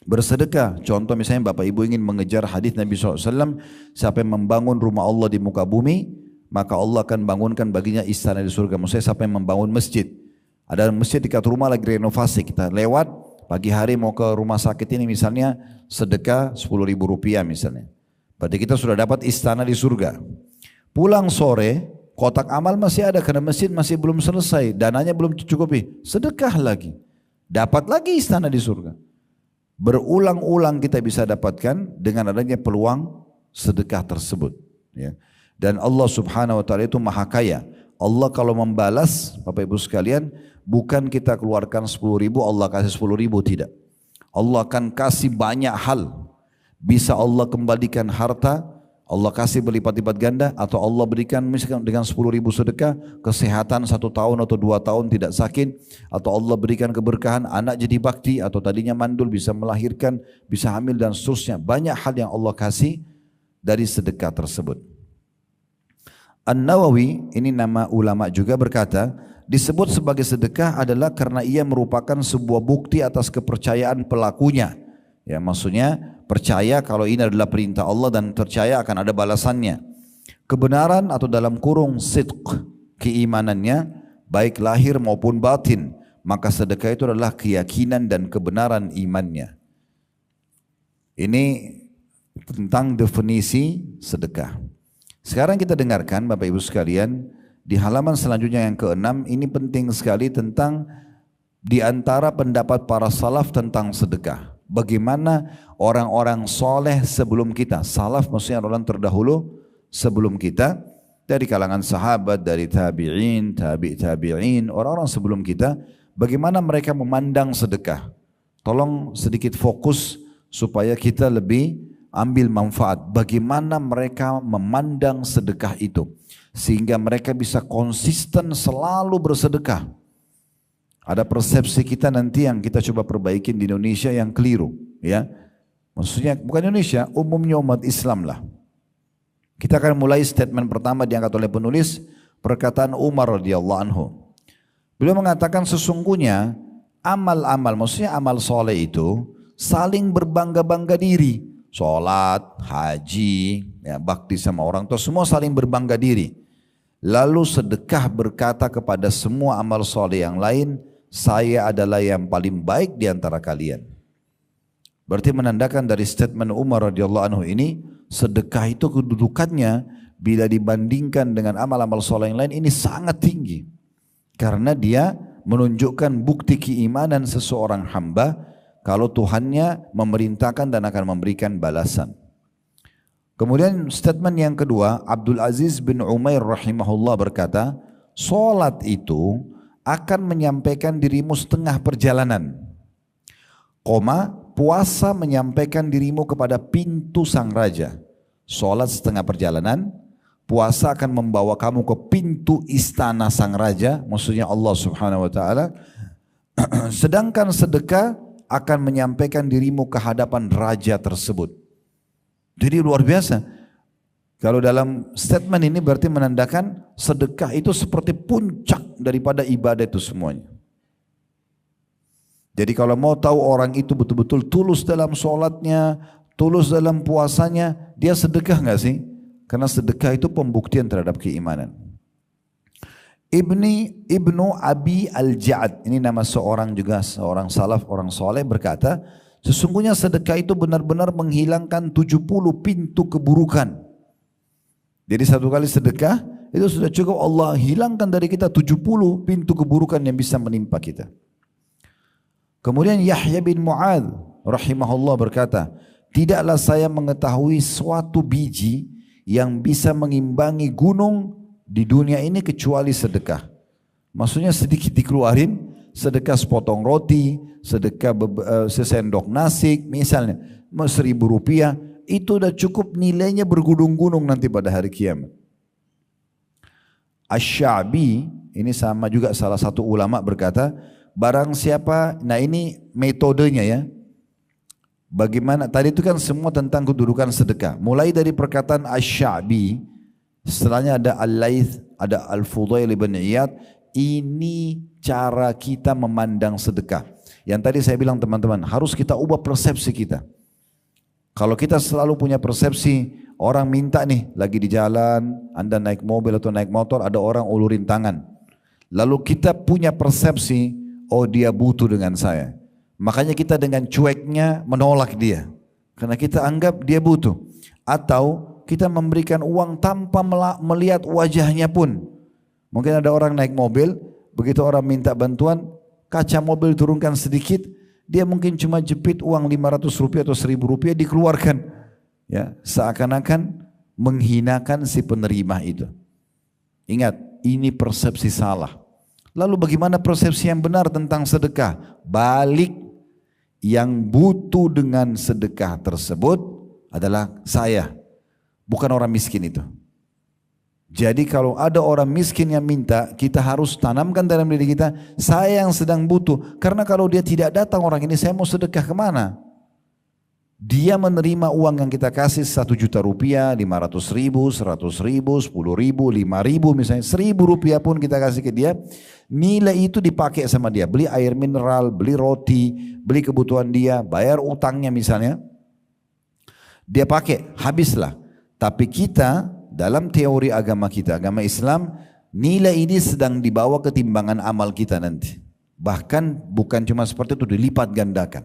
bersedekah. Contoh misalnya Bapak Ibu ingin mengejar hadis Nabi SAW, siapa yang membangun rumah Allah di muka bumi, maka Allah akan bangunkan baginya istana di surga. Maksudnya siapa yang membangun masjid. Ada masjid dekat rumah lagi renovasi, kita lewat pagi hari mau ke rumah sakit ini misalnya sedekah 10.000 rupiah misalnya. Berarti kita sudah dapat istana di surga. Pulang sore kotak amal masih ada karena masjid masih belum selesai, dananya belum tercukupi. Sedekah lagi, dapat lagi istana di surga. berulang-ulang kita bisa dapatkan dengan adanya peluang sedekah tersebut. Ya. Dan Allah Subhanahu Wa Taala itu maha kaya. Allah kalau membalas, Bapak Ibu sekalian, bukan kita keluarkan 10.000 Allah kasih 10.000, tidak. Allah akan kasih banyak hal. Bisa Allah kembalikan harta, Allah kasih berlipat-lipat ganda, atau Allah berikan misalkan dengan 10.000 sedekah, kesehatan 1 tahun atau 2 tahun tidak sakit, atau Allah berikan keberkahan, anak jadi bakti, atau tadinya mandul bisa melahirkan, bisa hamil dan seterusnya. Banyak hal yang Allah kasih dari sedekah tersebut. An-Nawawi, ini nama ulama juga, berkata, disebut sebagai sedekah adalah karena ia merupakan sebuah bukti atas kepercayaan pelakunya. Ya, maksudnya percaya kalau ini adalah perintah Allah dan percaya akan ada balasannya. Kebenaran atau dalam kurung sidq, keimanannya baik lahir maupun batin. Maka sedekah itu adalah keyakinan dan kebenaran imannya. Ini tentang definisi sedekah. Sekarang kita dengarkan Bapak Ibu sekalian, di halaman selanjutnya yang ke-6, ini penting sekali tentang di antara pendapat para salaf tentang sedekah. Bagaimana orang-orang soleh sebelum kita, salaf maksudnya orang terdahulu sebelum kita, dari kalangan sahabat, dari tabi'in, tabi'in, orang-orang sebelum kita, bagaimana mereka memandang sedekah. Tolong sedikit fokus supaya kita lebih ambil manfaat. Bagaimana mereka memandang sedekah itu, sehingga mereka bisa konsisten selalu bersedekah. Ada persepsi kita nanti yang kita coba perbaikin di Indonesia yang keliru, ya. Maksudnya bukan Indonesia, umumnya umat Islam lah. Kita akan mulai statement pertama diangkat oleh penulis, perkataan Umar radhiyallahu anhu. Beliau mengatakan sesungguhnya amal-amal, maksudnya amal soleh itu saling berbangga-bangga diri. Sholat, haji, ya, bakti sama orang tua, semua saling berbangga diri. Lalu sedekah berkata kepada semua amal soleh yang lain, saya adalah yang paling baik di antara kalian. Berarti menandakan dari statement Umar radhiyallahu anhu ini, sedekah itu kedudukannya bila dibandingkan dengan amal-amal soleh yang lain ini sangat tinggi. Karena dia menunjukkan bukti keimanan seseorang hamba kalau Tuhannya memerintahkan dan akan memberikan balasan. Kemudian statement yang kedua, Abdul Aziz bin Umair rahimahullah berkata, solat itu akan menyampaikan dirimu setengah perjalanan. Puasa menyampaikan dirimu kepada pintu sang raja. Solat setengah perjalanan, puasa akan membawa kamu ke pintu istana sang raja, maksudnya Allah Subhanahu Wa Taala. Sedangkan sedekah akan menyampaikan dirimu ke hadapan raja tersebut. Jadi luar biasa. Kalau dalam statement ini berarti menandakan sedekah itu seperti puncak daripada ibadah itu semuanya. Jadi kalau mau tahu orang itu betul-betul tulus dalam sholatnya, tulus dalam puasanya, dia sedekah nggak sih? Karena sedekah itu pembuktian terhadap keimanan. Ibnu Abi Al-Ja'ad, ini nama seorang seorang salaf, orang soleh, berkata, sesungguhnya sedekah itu benar-benar menghilangkan 70 pintu keburukan. Jadi satu kali sedekah itu sudah cukup Allah hilangkan dari kita 70 pintu keburukan yang bisa menimpa kita. Kemudian Yahya bin Mu'adz rahimahullah berkata, tidaklah saya mengetahui suatu biji yang bisa mengimbangi gunung di dunia ini kecuali sedekah. Maksudnya sedikit dikeluarin, sedekah sepotong roti, sedekah sesendok nasi misalnya, 1.000 rupiah, itu udah cukup nilainya bergunung-gunung nanti pada hari kiamat. Asy-Sya'bi, ini sama juga salah satu ulama berkata, barang siapa, nah ini metodenya ya, bagaimana, tadi itu kan semua tentang kedudukan sedekah, mulai dari perkataan Asy-Sya'bi, setelahnya ada Al-Laits, ada Al-Fudail bin Iyad, ini cara kita memandang sedekah. Yang tadi saya bilang teman-teman, harus kita ubah persepsi kita. Kalau kita selalu punya persepsi, orang minta nih, lagi di jalan, Anda naik mobil atau naik motor, ada orang ulurin tangan. Lalu kita punya persepsi, oh dia butuh dengan saya. Makanya kita dengan cueknya menolak dia. Karena kita anggap dia butuh. Atau kita memberikan uang tanpa melihat wajahnya pun. Mungkin ada orang naik mobil, begitu orang minta bantuan, kaca mobil turunkan sedikit, dia mungkin cuma jepit uang 500 rupiah atau 1000 rupiah dikeluarkan. Ya, seakan-akan menghinakan si penerima itu. Ingat, ini persepsi salah. Lalu bagaimana persepsi yang benar tentang sedekah? Balik, yang butuh dengan sedekah tersebut adalah saya, bukan orang miskin itu. Jadi kalau ada orang miskin yang minta, kita harus tanamkan dalam diri kita, saya yang sedang butuh. Karena kalau dia tidak datang orang ini, saya mau sedekah kemana? Dia menerima uang yang kita kasih 1 juta rupiah, 500 ribu, 100 ribu, 10 ribu, 5 ribu misalnya, 1000 rupiah pun kita kasih ke dia, nilai itu dipakai sama dia, beli air mineral, beli roti, beli kebutuhan dia, bayar utangnya misalnya, dia pakai, habislah. Tapi kita, dalam teori agama kita, agama Islam, nilai ini sedang dibawa ke timbangan amal kita nanti. Bahkan bukan cuma seperti itu, dilipat gandakan.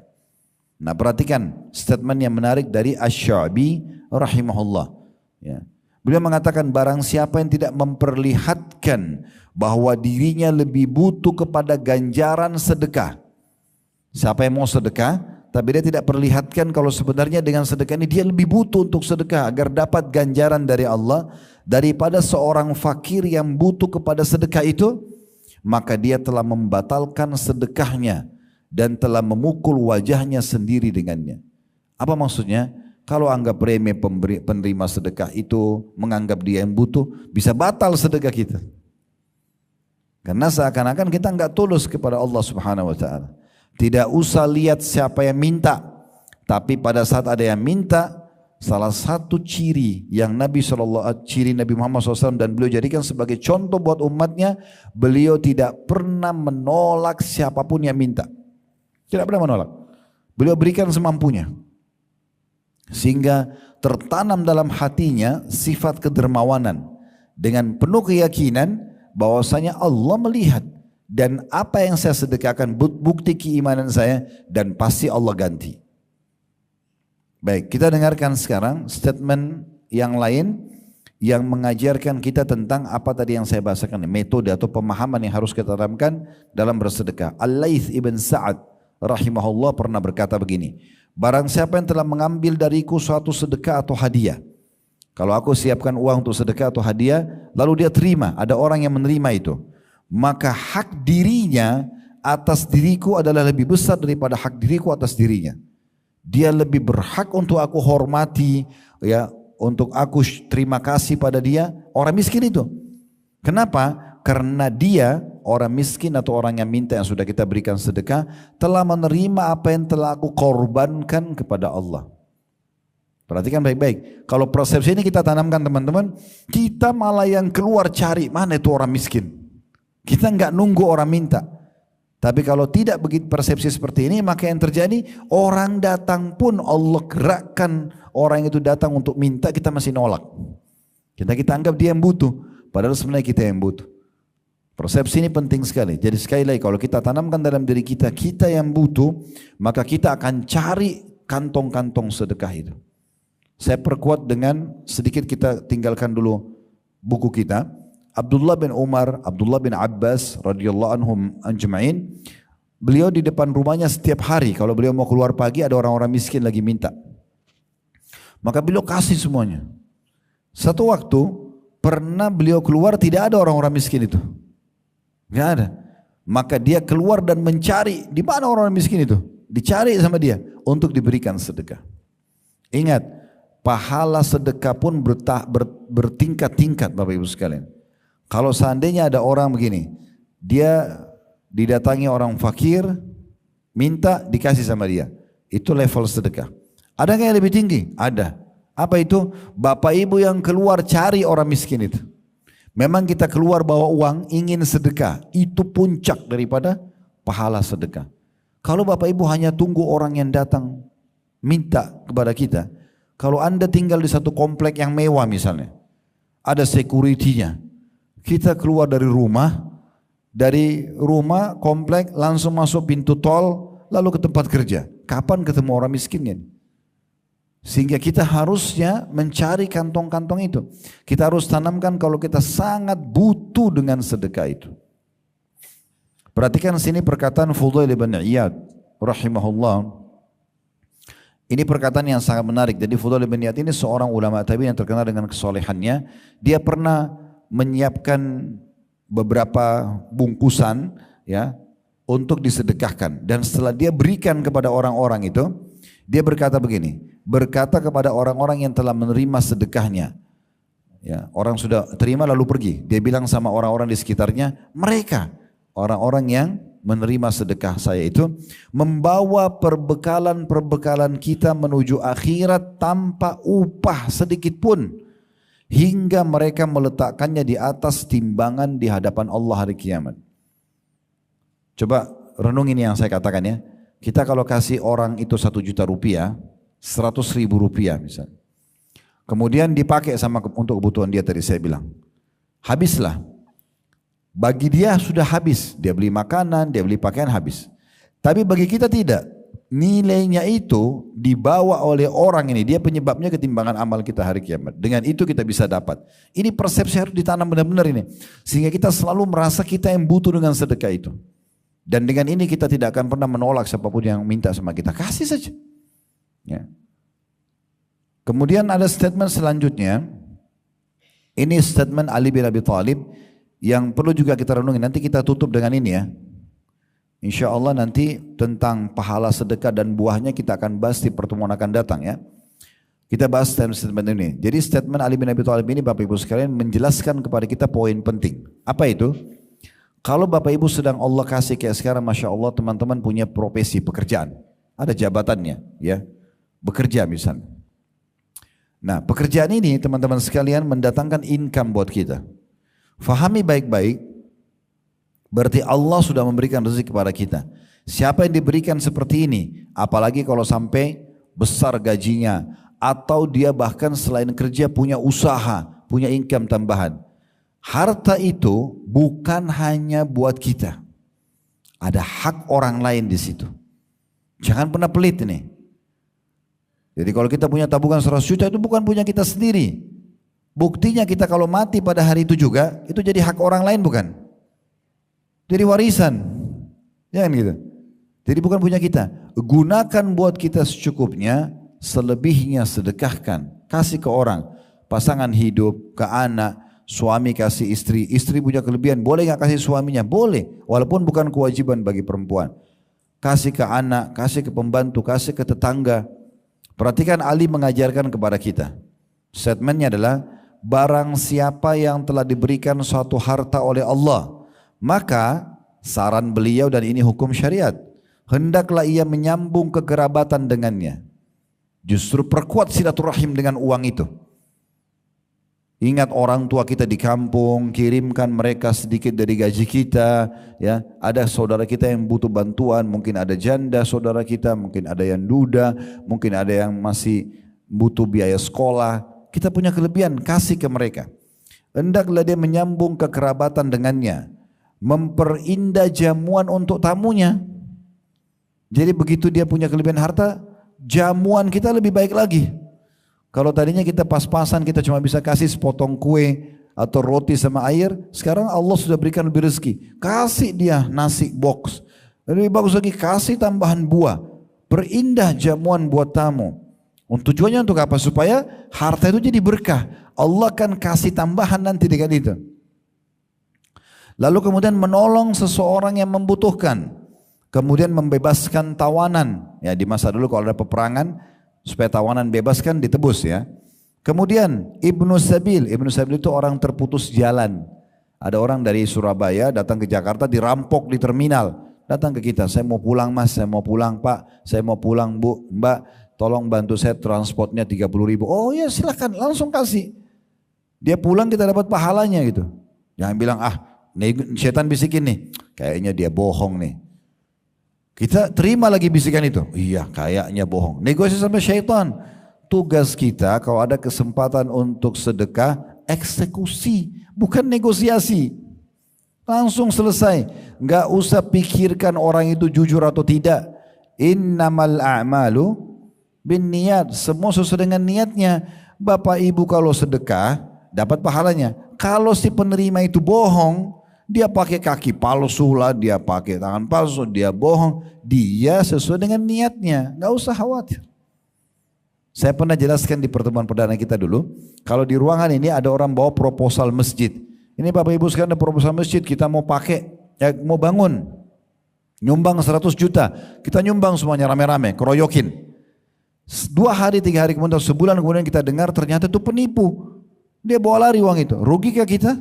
Nah, perhatikan statement yang menarik dari Asy-Sya'bi rahimahullah. Ya. Beliau mengatakan, barang siapa yang tidak memperlihatkan bahwa dirinya lebih butuh kepada ganjaran sedekah. Siapa yang mau sedekah, tapi dia tidak perlihatkan kalau sebenarnya dengan sedekah ini dia lebih butuh untuk sedekah agar dapat ganjaran dari Allah daripada seorang fakir yang butuh kepada sedekah itu, maka dia telah membatalkan sedekahnya dan telah memukul wajahnya sendiri dengannya. Apa maksudnya? Kalau anggap remeh penerima sedekah itu, menganggap dia yang butuh, bisa batal sedekah kita. Karena seakan-akan kita enggak tulus kepada Allah Subhanahu wa taala. Tidak usah lihat siapa yang minta, tapi pada saat ada yang minta, salah satu ciri yang ciri Nabi Muhammad SAW dan beliau jadikan sebagai contoh buat umatnya, beliau tidak pernah menolak siapapun yang minta. Tidak pernah menolak. Beliau berikan semampunya. Sehingga tertanam dalam hatinya sifat kedermawanan. Dengan penuh keyakinan bahwasanya Allah melihat. Dan apa yang saya sedekahkan bukti keimanan saya. Dan pasti Allah ganti. Baik, kita dengarkan sekarang statement yang lain. Yang mengajarkan kita tentang apa tadi yang saya bahasakan. Metode atau pemahaman yang harus kita tanamkan dalam bersedekah. Al-Laits ibn Sa'ad rahimahullah pernah berkata begini, barang siapa yang telah mengambil dariku suatu sedekah atau hadiah, kalau aku siapkan uang untuk sedekah atau hadiah, lalu dia terima, ada orang yang menerima itu, maka hak dirinya atas diriku adalah lebih besar daripada hak diriku atas dirinya. Dia lebih berhak untuk aku hormati, ya, untuk aku terima kasih pada dia, orang miskin itu. Kenapa? Karena dia, orang miskin atau orang yang minta yang sudah kita berikan sedekah, telah menerima apa yang telah aku korbankan kepada Allah. Perhatikan baik-baik. Kalau persepsi ini kita tanamkan teman-teman, kita malah yang keluar cari mana itu orang miskin. Kita enggak nunggu orang minta. Tapi kalau tidak begitu persepsi seperti ini, maka yang terjadi orang datang pun Allah gerakkan orang itu datang untuk minta, kita masih nolak. Kita anggap dia yang butuh, padahal sebenarnya kita yang butuh. Persepsi ini penting sekali. Jadi sekali lagi kalau kita tanamkan dalam diri kita, kita yang butuh, maka kita akan cari kantong-kantong sedekah itu. Saya perkuat dengan sedikit, kita tinggalkan dulu buku kita. Abdullah bin Umar, Abdullah bin Abbas radhiyallahu anhum ajma'in, beliau di depan rumahnya setiap hari kalau beliau mau keluar pagi ada orang-orang miskin lagi minta. Maka beliau kasih semuanya. Satu waktu pernah beliau keluar tidak ada orang-orang miskin itu. Tidak ada. Maka dia keluar dan mencari di mana orang miskin itu. Dicari sama dia untuk diberikan sedekah. Ingat, pahala sedekah pun bertingkat-tingkat Bapak Ibu sekalian. Kalau seandainya ada orang begini, dia didatangi orang fakir, minta dikasih sama dia. Itu level sedekah. Ada nggak yang lebih tinggi? Ada. Apa itu? Bapak Ibu yang keluar cari orang miskin itu. Memang kita keluar bawa uang ingin sedekah, itu puncak daripada pahala sedekah. Kalau Bapak Ibu hanya tunggu orang yang datang minta kepada kita, kalau Anda tinggal di satu komplek yang mewah misalnya, ada security-nya, kita keluar dari rumah komplek langsung masuk pintu tol, lalu ke tempat kerja. Kapan ketemu orang miskinnya? Sehingga kita harusnya mencari kantong-kantong itu. Kita harus tanamkan kalau kita sangat butuh dengan sedekah itu. Perhatikan sini perkataan Fudail bin Iyad rahimahullah, ini perkataan yang sangat menarik. Jadi Fudail bin Iyad ini seorang ulama tabi'in yang terkenal dengan kesolehannya. Dia pernah menyiapkan beberapa bungkusan ya untuk disedekahkan, dan setelah dia berikan kepada orang-orang itu, dia berkata begini, berkata kepada orang-orang yang telah menerima sedekahnya, ya, orang sudah terima lalu pergi, dia bilang sama orang-orang di sekitarnya, mereka orang-orang yang menerima sedekah saya itu membawa perbekalan kita menuju akhirat tanpa upah sedikit pun, hingga mereka meletakkannya di atas timbangan di hadapan Allah hari kiamat. Coba renungin yang saya katakan ya. Kita kalau kasih orang itu 1 juta rupiah, 100.000 rupiah misalnya, kemudian dipakai untuk kebutuhan dia tadi saya bilang, habislah. Bagi dia sudah habis, dia beli makanan, dia beli pakaian, habis. Tapi bagi kita tidak, nilainya itu dibawa oleh orang ini, dia penyebabnya ketimbangan amal kita hari kiamat. Dengan itu kita bisa dapat. Ini persepsi harus ditanam benar-benar ini, sehingga kita selalu merasa kita yang butuh dengan sedekah itu. Dan dengan ini kita tidak akan pernah menolak siapapun yang minta sama kita, kasih saja. Ya. Kemudian ada statement selanjutnya, ini statement Ali bin Abi Thalib, yang perlu juga kita renungi. Nanti kita tutup dengan ini ya. Insya Allah nanti tentang pahala sedekah dan buahnya kita akan bahas di pertemuan akan datang ya. Kita bahas statement ini. Jadi statement Ali bin Abi Thalib ini Bapak Ibu sekalian menjelaskan kepada kita poin penting. Apa itu? Kalau Bapak Ibu sedang Allah kasih kayak sekarang, Masya Allah teman-teman punya profesi, pekerjaan. Ada jabatannya ya. Bekerja misalnya. Nah pekerjaan ini teman-teman sekalian mendatangkan income buat kita. Fahami baik-baik, berarti Allah sudah memberikan rezeki kepada kita. Siapa yang diberikan seperti ini, apalagi kalau sampai besar gajinya, atau dia bahkan selain kerja punya usaha, punya income tambahan. Harta itu bukan hanya buat kita, ada hak orang lain di situ. Jangan pernah pelit ini. Jadi kalau kita punya tabungan 100 juta itu bukan punya kita sendiri. Buktinya kita kalau mati pada hari itu juga, itu jadi hak orang lain bukan? Jadi warisan. Ya kan gitu. Jadi bukan punya kita. Gunakan buat kita secukupnya, selebihnya sedekahkan. Kasih ke orang. Pasangan hidup, ke anak, suami kasih istri. Istri punya kelebihan, boleh gak kasih suaminya? Boleh. Walaupun bukan kewajiban bagi perempuan. Kasih ke anak, kasih ke pembantu, kasih ke tetangga. Perhatikan Ali mengajarkan kepada kita. Statementnya adalah, barang siapa yang telah diberikan suatu harta oleh Allah, maka saran beliau, dan ini hukum syariat, hendaklah ia menyambung kekerabatan dengannya. Justru perkuat silaturahim dengan uang itu. Ingat orang tua kita di kampung, kirimkan mereka sedikit dari gaji kita. Ya, ada saudara kita yang butuh bantuan, mungkin ada janda saudara kita, mungkin ada yang duda, mungkin ada yang masih butuh biaya sekolah. Kita punya kelebihan, kasih ke mereka. Hendaklah dia menyambung kekerabatan dengannya, memperindah jamuan untuk tamunya. Jadi begitu dia punya kelebihan harta, jamuan kita lebih baik lagi. Kalau tadinya kita pas-pasan, kita cuma bisa kasih sepotong kue atau roti sama air, sekarang Allah sudah berikan lebih rezeki. Kasih dia nasi box, lebih bagus lagi kasih tambahan buah, perindah jamuan buat tamu. Tujuannya untuk apa? Supaya harta itu jadi berkah. Allah akan kasih tambahan nanti dengan itu. Lalu kemudian menolong seseorang yang membutuhkan. Kemudian membebaskan tawanan. Ya, di masa dulu kalau ada peperangan, supaya tawanan bebas kan ditebus ya. Kemudian Ibnu Sabil itu orang terputus jalan. Ada orang dari Surabaya datang ke Jakarta, dirampok di terminal. Datang ke kita, saya mau pulang mas, saya mau pulang pak, saya mau pulang bu, mbak. Tolong bantu saya transportnya 30.000. Oh ya silakan, langsung kasih. Dia pulang kita dapat pahalanya gitu. Jangan bilang setan bisikin nih, kayaknya dia bohong nih. Kita terima lagi bisikan itu. Iya kayaknya bohong. Negosiasi sama syaitan. Tugas kita kalau ada kesempatan untuk sedekah, eksekusi, bukan negosiasi. Langsung selesai. Enggak usah pikirkan orang itu jujur atau tidak. Innamal a'malu bin niat, semua sesuai dengan niatnya. Bapak ibu kalau sedekah dapat pahalanya. Kalau si penerima itu bohong, Dia pakai kaki palsu lah, dia pakai tangan palsu, dia bohong. Dia sesuai dengan niatnya, nggak usah khawatir. Saya pernah jelaskan di pertemuan perdana kita dulu, kalau di ruangan ini ada orang bawa proposal masjid. Ini Bapak Ibu sekalian ada proposal masjid, kita mau pakai, mau bangun. Nyumbang 100 juta, kita nyumbang semuanya rame-rame, keroyokin. 2 hari, 3 hari kemudian, sebulan kemudian kita dengar ternyata itu penipu. Dia bawa lari uang itu, rugikah kita?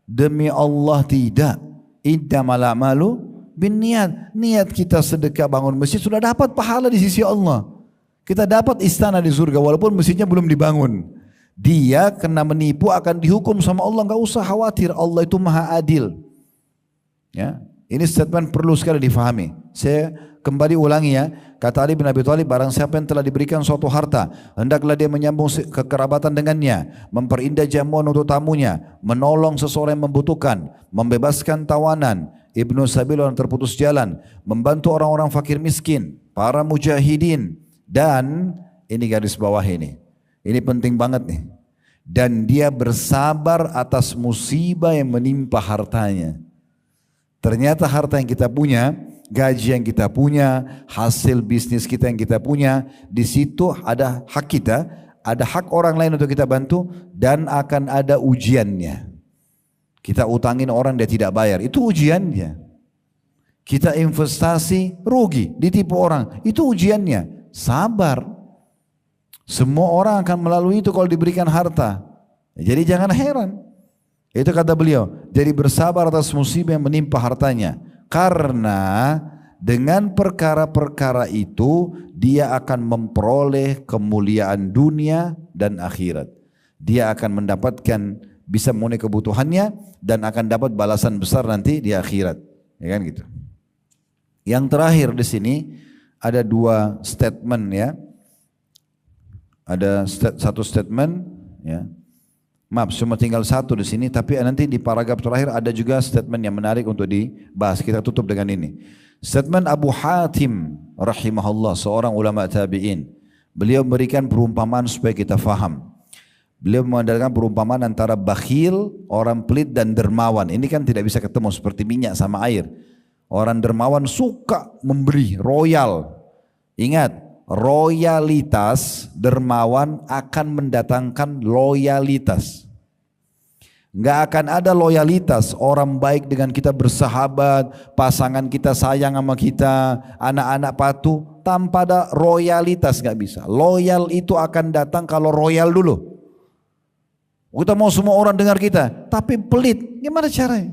Demi Allah tidak. Innamal a'malu binniat. Niat kita sedekah bangun masjid sudah dapat pahala di sisi Allah. Kita dapat istana di surga walaupun masjidnya belum dibangun. Dia kena menipu akan dihukum sama Allah, enggak usah khawatir. Allah itu Maha Adil. Ya, ini statement perlu sekali difahami. Saya kembali ulangi ya. Kata Ali bin Abi Thalib, barang siapa yang telah diberikan suatu harta, hendaklah dia menyambung kekerabatan dengannya, memperindah jamuan untuk tamunya, menolong seseorang yang membutuhkan, membebaskan tawanan, ibnu sabil orang terputus jalan, membantu orang-orang fakir miskin, para mujahidin, dan ini garis bawah ini penting banget nih, dan dia bersabar atas musibah yang menimpa hartanya. Ternyata harta yang kita punya, gaji yang kita punya, hasil bisnis kita yang kita punya, di situ ada hak kita, ada hak orang lain untuk kita bantu, dan akan ada ujiannya. Kita utangin orang dia tidak bayar, itu ujiannya. Kita investasi rugi, ditipu orang, itu ujiannya. Sabar. Semua orang akan melalui itu kalau diberikan harta. Jadi jangan heran. Itu kata beliau, jadi bersabar atas musibah yang menimpa hartanya. Karena dengan perkara-perkara itu dia akan memperoleh kemuliaan dunia dan akhirat. Dia akan mendapatkan, bisa memenuhi kebutuhannya dan akan dapat balasan besar nanti di akhirat. Ya kan gitu. Yang terakhir di sini ada 2 statement ya. Ada satu statement ya. Maaf, cuma tinggal 1 di sini, tapi nanti di paragraf terakhir ada juga statement yang menarik untuk dibahas. Kita tutup dengan ini. Statement Abu Hatim rahimahullah, seorang ulama tabi'in. Beliau memberikan perumpamaan supaya kita faham. Beliau mengadakan perumpamaan antara bakhil, orang pelit dan dermawan. Ini kan tidak bisa ketemu seperti minyak sama air. Orang dermawan suka memberi, royal. Ingat, royalitas dermawan akan mendatangkan loyalitas. Enggak akan ada loyalitas orang baik dengan kita bersahabat, pasangan kita sayang sama kita, anak-anak patuh, tanpa ada royalitas enggak bisa. Loyal itu akan datang kalau royal dulu. Kita mau semua orang dengar kita, tapi pelit, gimana caranya?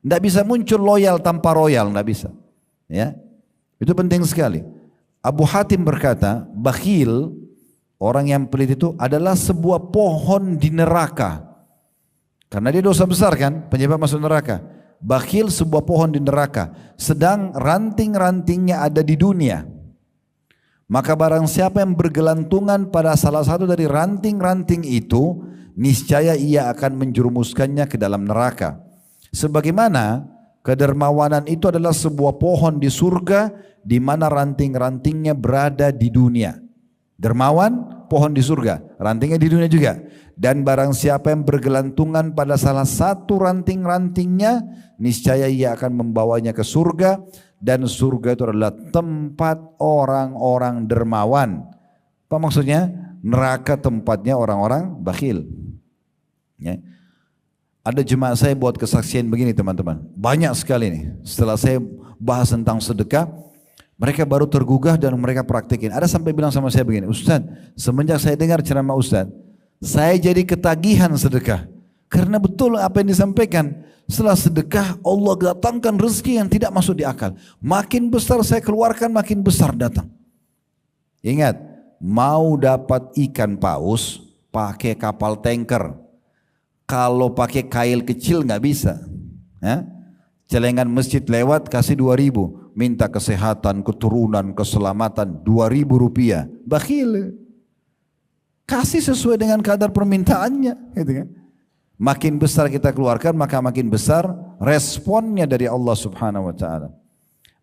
Enggak bisa muncul loyal tanpa royal, enggak bisa. Ya, itu penting sekali. Abu Hatim berkata, bakhil, orang yang pelit itu adalah sebuah pohon di neraka. Karena dia dosa besar kan, penyebab masuk neraka. Bakhil sebuah pohon di neraka, sedang ranting-rantingnya ada di dunia. Maka barang siapa yang bergelantungan pada salah satu dari ranting-ranting itu, niscaya ia akan menjerumuskannya ke dalam neraka. Sebagaimana kedermawanan itu adalah sebuah pohon di surga, di mana ranting-rantingnya berada di dunia. Dermawan, pohon di surga, rantingnya di dunia juga. Dan barang siapa yang bergelantungan pada salah satu ranting-rantingnya, niscaya ia akan membawanya ke surga. Dan surga itu adalah tempat orang-orang dermawan. Apa maksudnya? Neraka tempatnya orang-orang bakhil. Ya. Ada jemaah saya buat kesaksian begini teman-teman. Banyak sekali nih. Setelah saya bahas tentang sedekah, mereka baru tergugah dan mereka praktikin. Ada sampai bilang sama saya begini, Ustaz, semenjak saya dengar ceramah Ustaz, saya jadi ketagihan sedekah. Karena betul apa yang disampaikan. Setelah sedekah, Allah datangkan rezeki yang tidak masuk di akal. Makin besar saya keluarkan, makin besar datang. Ingat, mau dapat ikan paus, pakai kapal tanker. Kalau pakai kail kecil nggak bisa. Ya? Celengan masjid lewat, kasih 2.000. Minta kesehatan, keturunan, keselamatan, 2.000 rupiah. Bakhil. Kasih sesuai dengan kadar permintaannya. Gitu kan? Makin besar kita keluarkan, maka makin besar responnya dari Allah subhanahu wa ta'ala.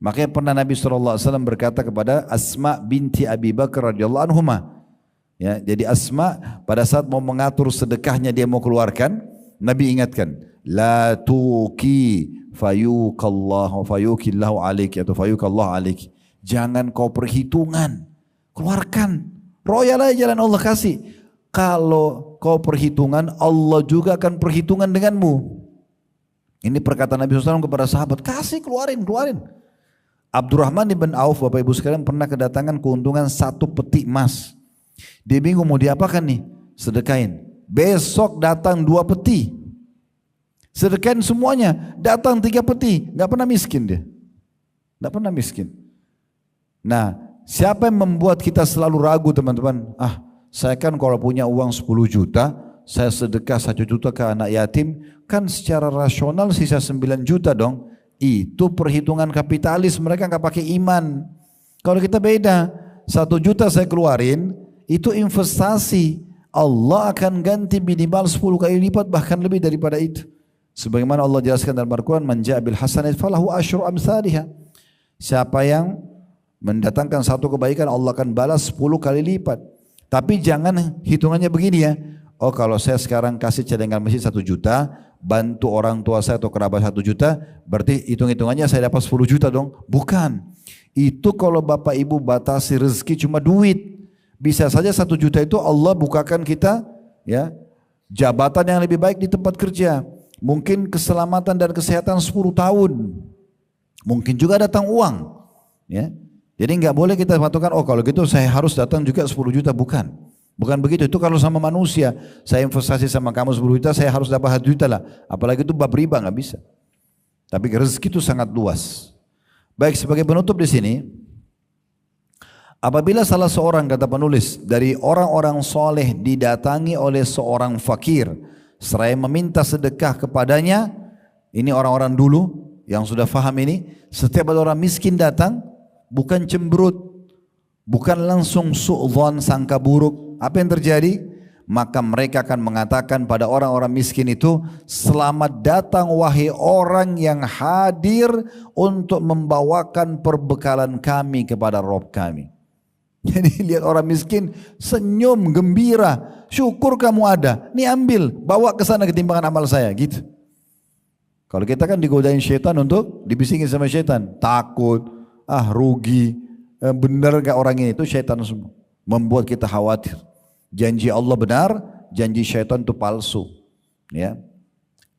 Makanya pernah Nabi SAW berkata kepada Asma binti Abi Bakar radhiyallahu anhuma. Ya, jadi Asma pada saat mau mengatur sedekahnya dia mau keluarkan, Nabi ingatkan, La tuki fayukillahu alaik atau fayukallahu alaik. Jangan kau perhitungan. Keluarkan. Royal aja jalan Allah kasih. Kalau kau perhitungan, Allah juga akan perhitungan denganmu. Ini perkataan Nabi SAW kepada sahabat. Kasih, keluarin. Abdurrahman ibn Auf, Bapak Ibu sekalian, pernah kedatangan keuntungan 1 peti emas. Dia bingung mau diapakan nih? Sedekahin. Besok datang 2 peti. Sedekahin semuanya. Datang 3 peti. Gak pernah miskin dia. Gak pernah miskin. Nah, siapa yang membuat kita selalu ragu, teman-teman? Saya kan kalau punya uang 10 juta, saya sedekah 1 juta ke anak yatim, kan secara rasional sisa 9 juta dong. Itu perhitungan kapitalis, mereka nggak pakai iman. Kalau kita beda, 1 juta saya keluarin, itu investasi. Allah akan ganti minimal 10 kali lipat, bahkan lebih daripada itu. Sebagaimana Allah jelaskan dalam Al-Quran, man ja'a bil hasanati falahu asyru amsalihha. Siapa yang mendatangkan 1 kebaikan, Allah akan balas 10 kali lipat. Tapi jangan hitungannya begini ya. Oh, kalau saya sekarang kasih cadangan masjid 1 juta, bantu orang tua saya atau kerabat 1 juta, berarti hitung-hitungannya saya dapat 10 juta dong. Bukan. Itu kalau Bapak Ibu batasi rezeki cuma duit. Bisa saja 1 juta itu Allah bukakan kita ya jabatan yang lebih baik di tempat kerja. Mungkin keselamatan dan kesehatan 10 tahun. Mungkin juga datang uang. Ya. Jadi nggak boleh kita patokan, oh kalau gitu saya harus datang juga 10 juta. Bukan begitu, itu kalau sama manusia. Saya investasi sama kamu 10 juta, saya harus dapat 1 juta lah. Apalagi itu bab riba, nggak bisa. Tapi rezeki itu sangat luas. Baik, sebagai penutup di sini, apabila salah seorang, kata penulis, dari orang-orang soleh didatangi oleh seorang fakir, seraya meminta sedekah kepadanya, ini orang-orang dulu yang sudah faham ini, setiap ada orang miskin datang, bukan cemberut, bukan langsung su'dzon, sangka buruk. Apa yang terjadi? Maka mereka akan mengatakan pada orang-orang miskin itu, selamat datang wahai orang yang hadir untuk membawakan perbekalan kami kepada Rabb kami. Jadi lihat orang miskin senyum gembira, syukur kamu ada, nih ambil, bawa ke sana ketimbangan amal saya, gitu. Kalau kita kan digodain syaitan untuk dibisikin sama syaitan, takut, rugi, benar gak orang ini? Itu syaitan semua. Membuat kita khawatir. Janji Allah benar, janji syaitan itu palsu. Ya.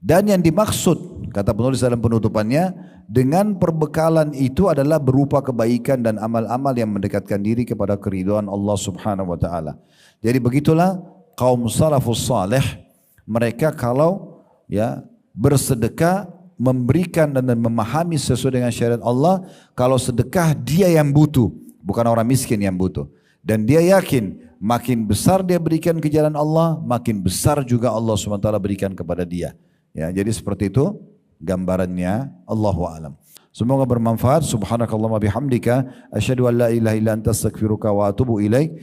Dan yang dimaksud, kata penulis dalam penutupannya, dengan perbekalan itu adalah berupa kebaikan dan amal-amal yang mendekatkan diri kepada keridhaan Allah Subhanahu wa taala. Jadi begitulah kaum salafus saleh, mereka kalau ya bersedekah, memberikan dan memahami sesuai dengan syariat Allah, kalau sedekah dia yang butuh, bukan orang miskin yang butuh. Dan dia yakin makin besar dia berikan ke jalan Allah, makin besar juga Allah SWT berikan kepada dia. Ya, jadi seperti itu gambarannya, Allahu a'lam. Semoga bermanfaat. Subhanakallahumma bihamdika asyhadu an la ilaha illa anta astaghfiruka wa atubu ilaik.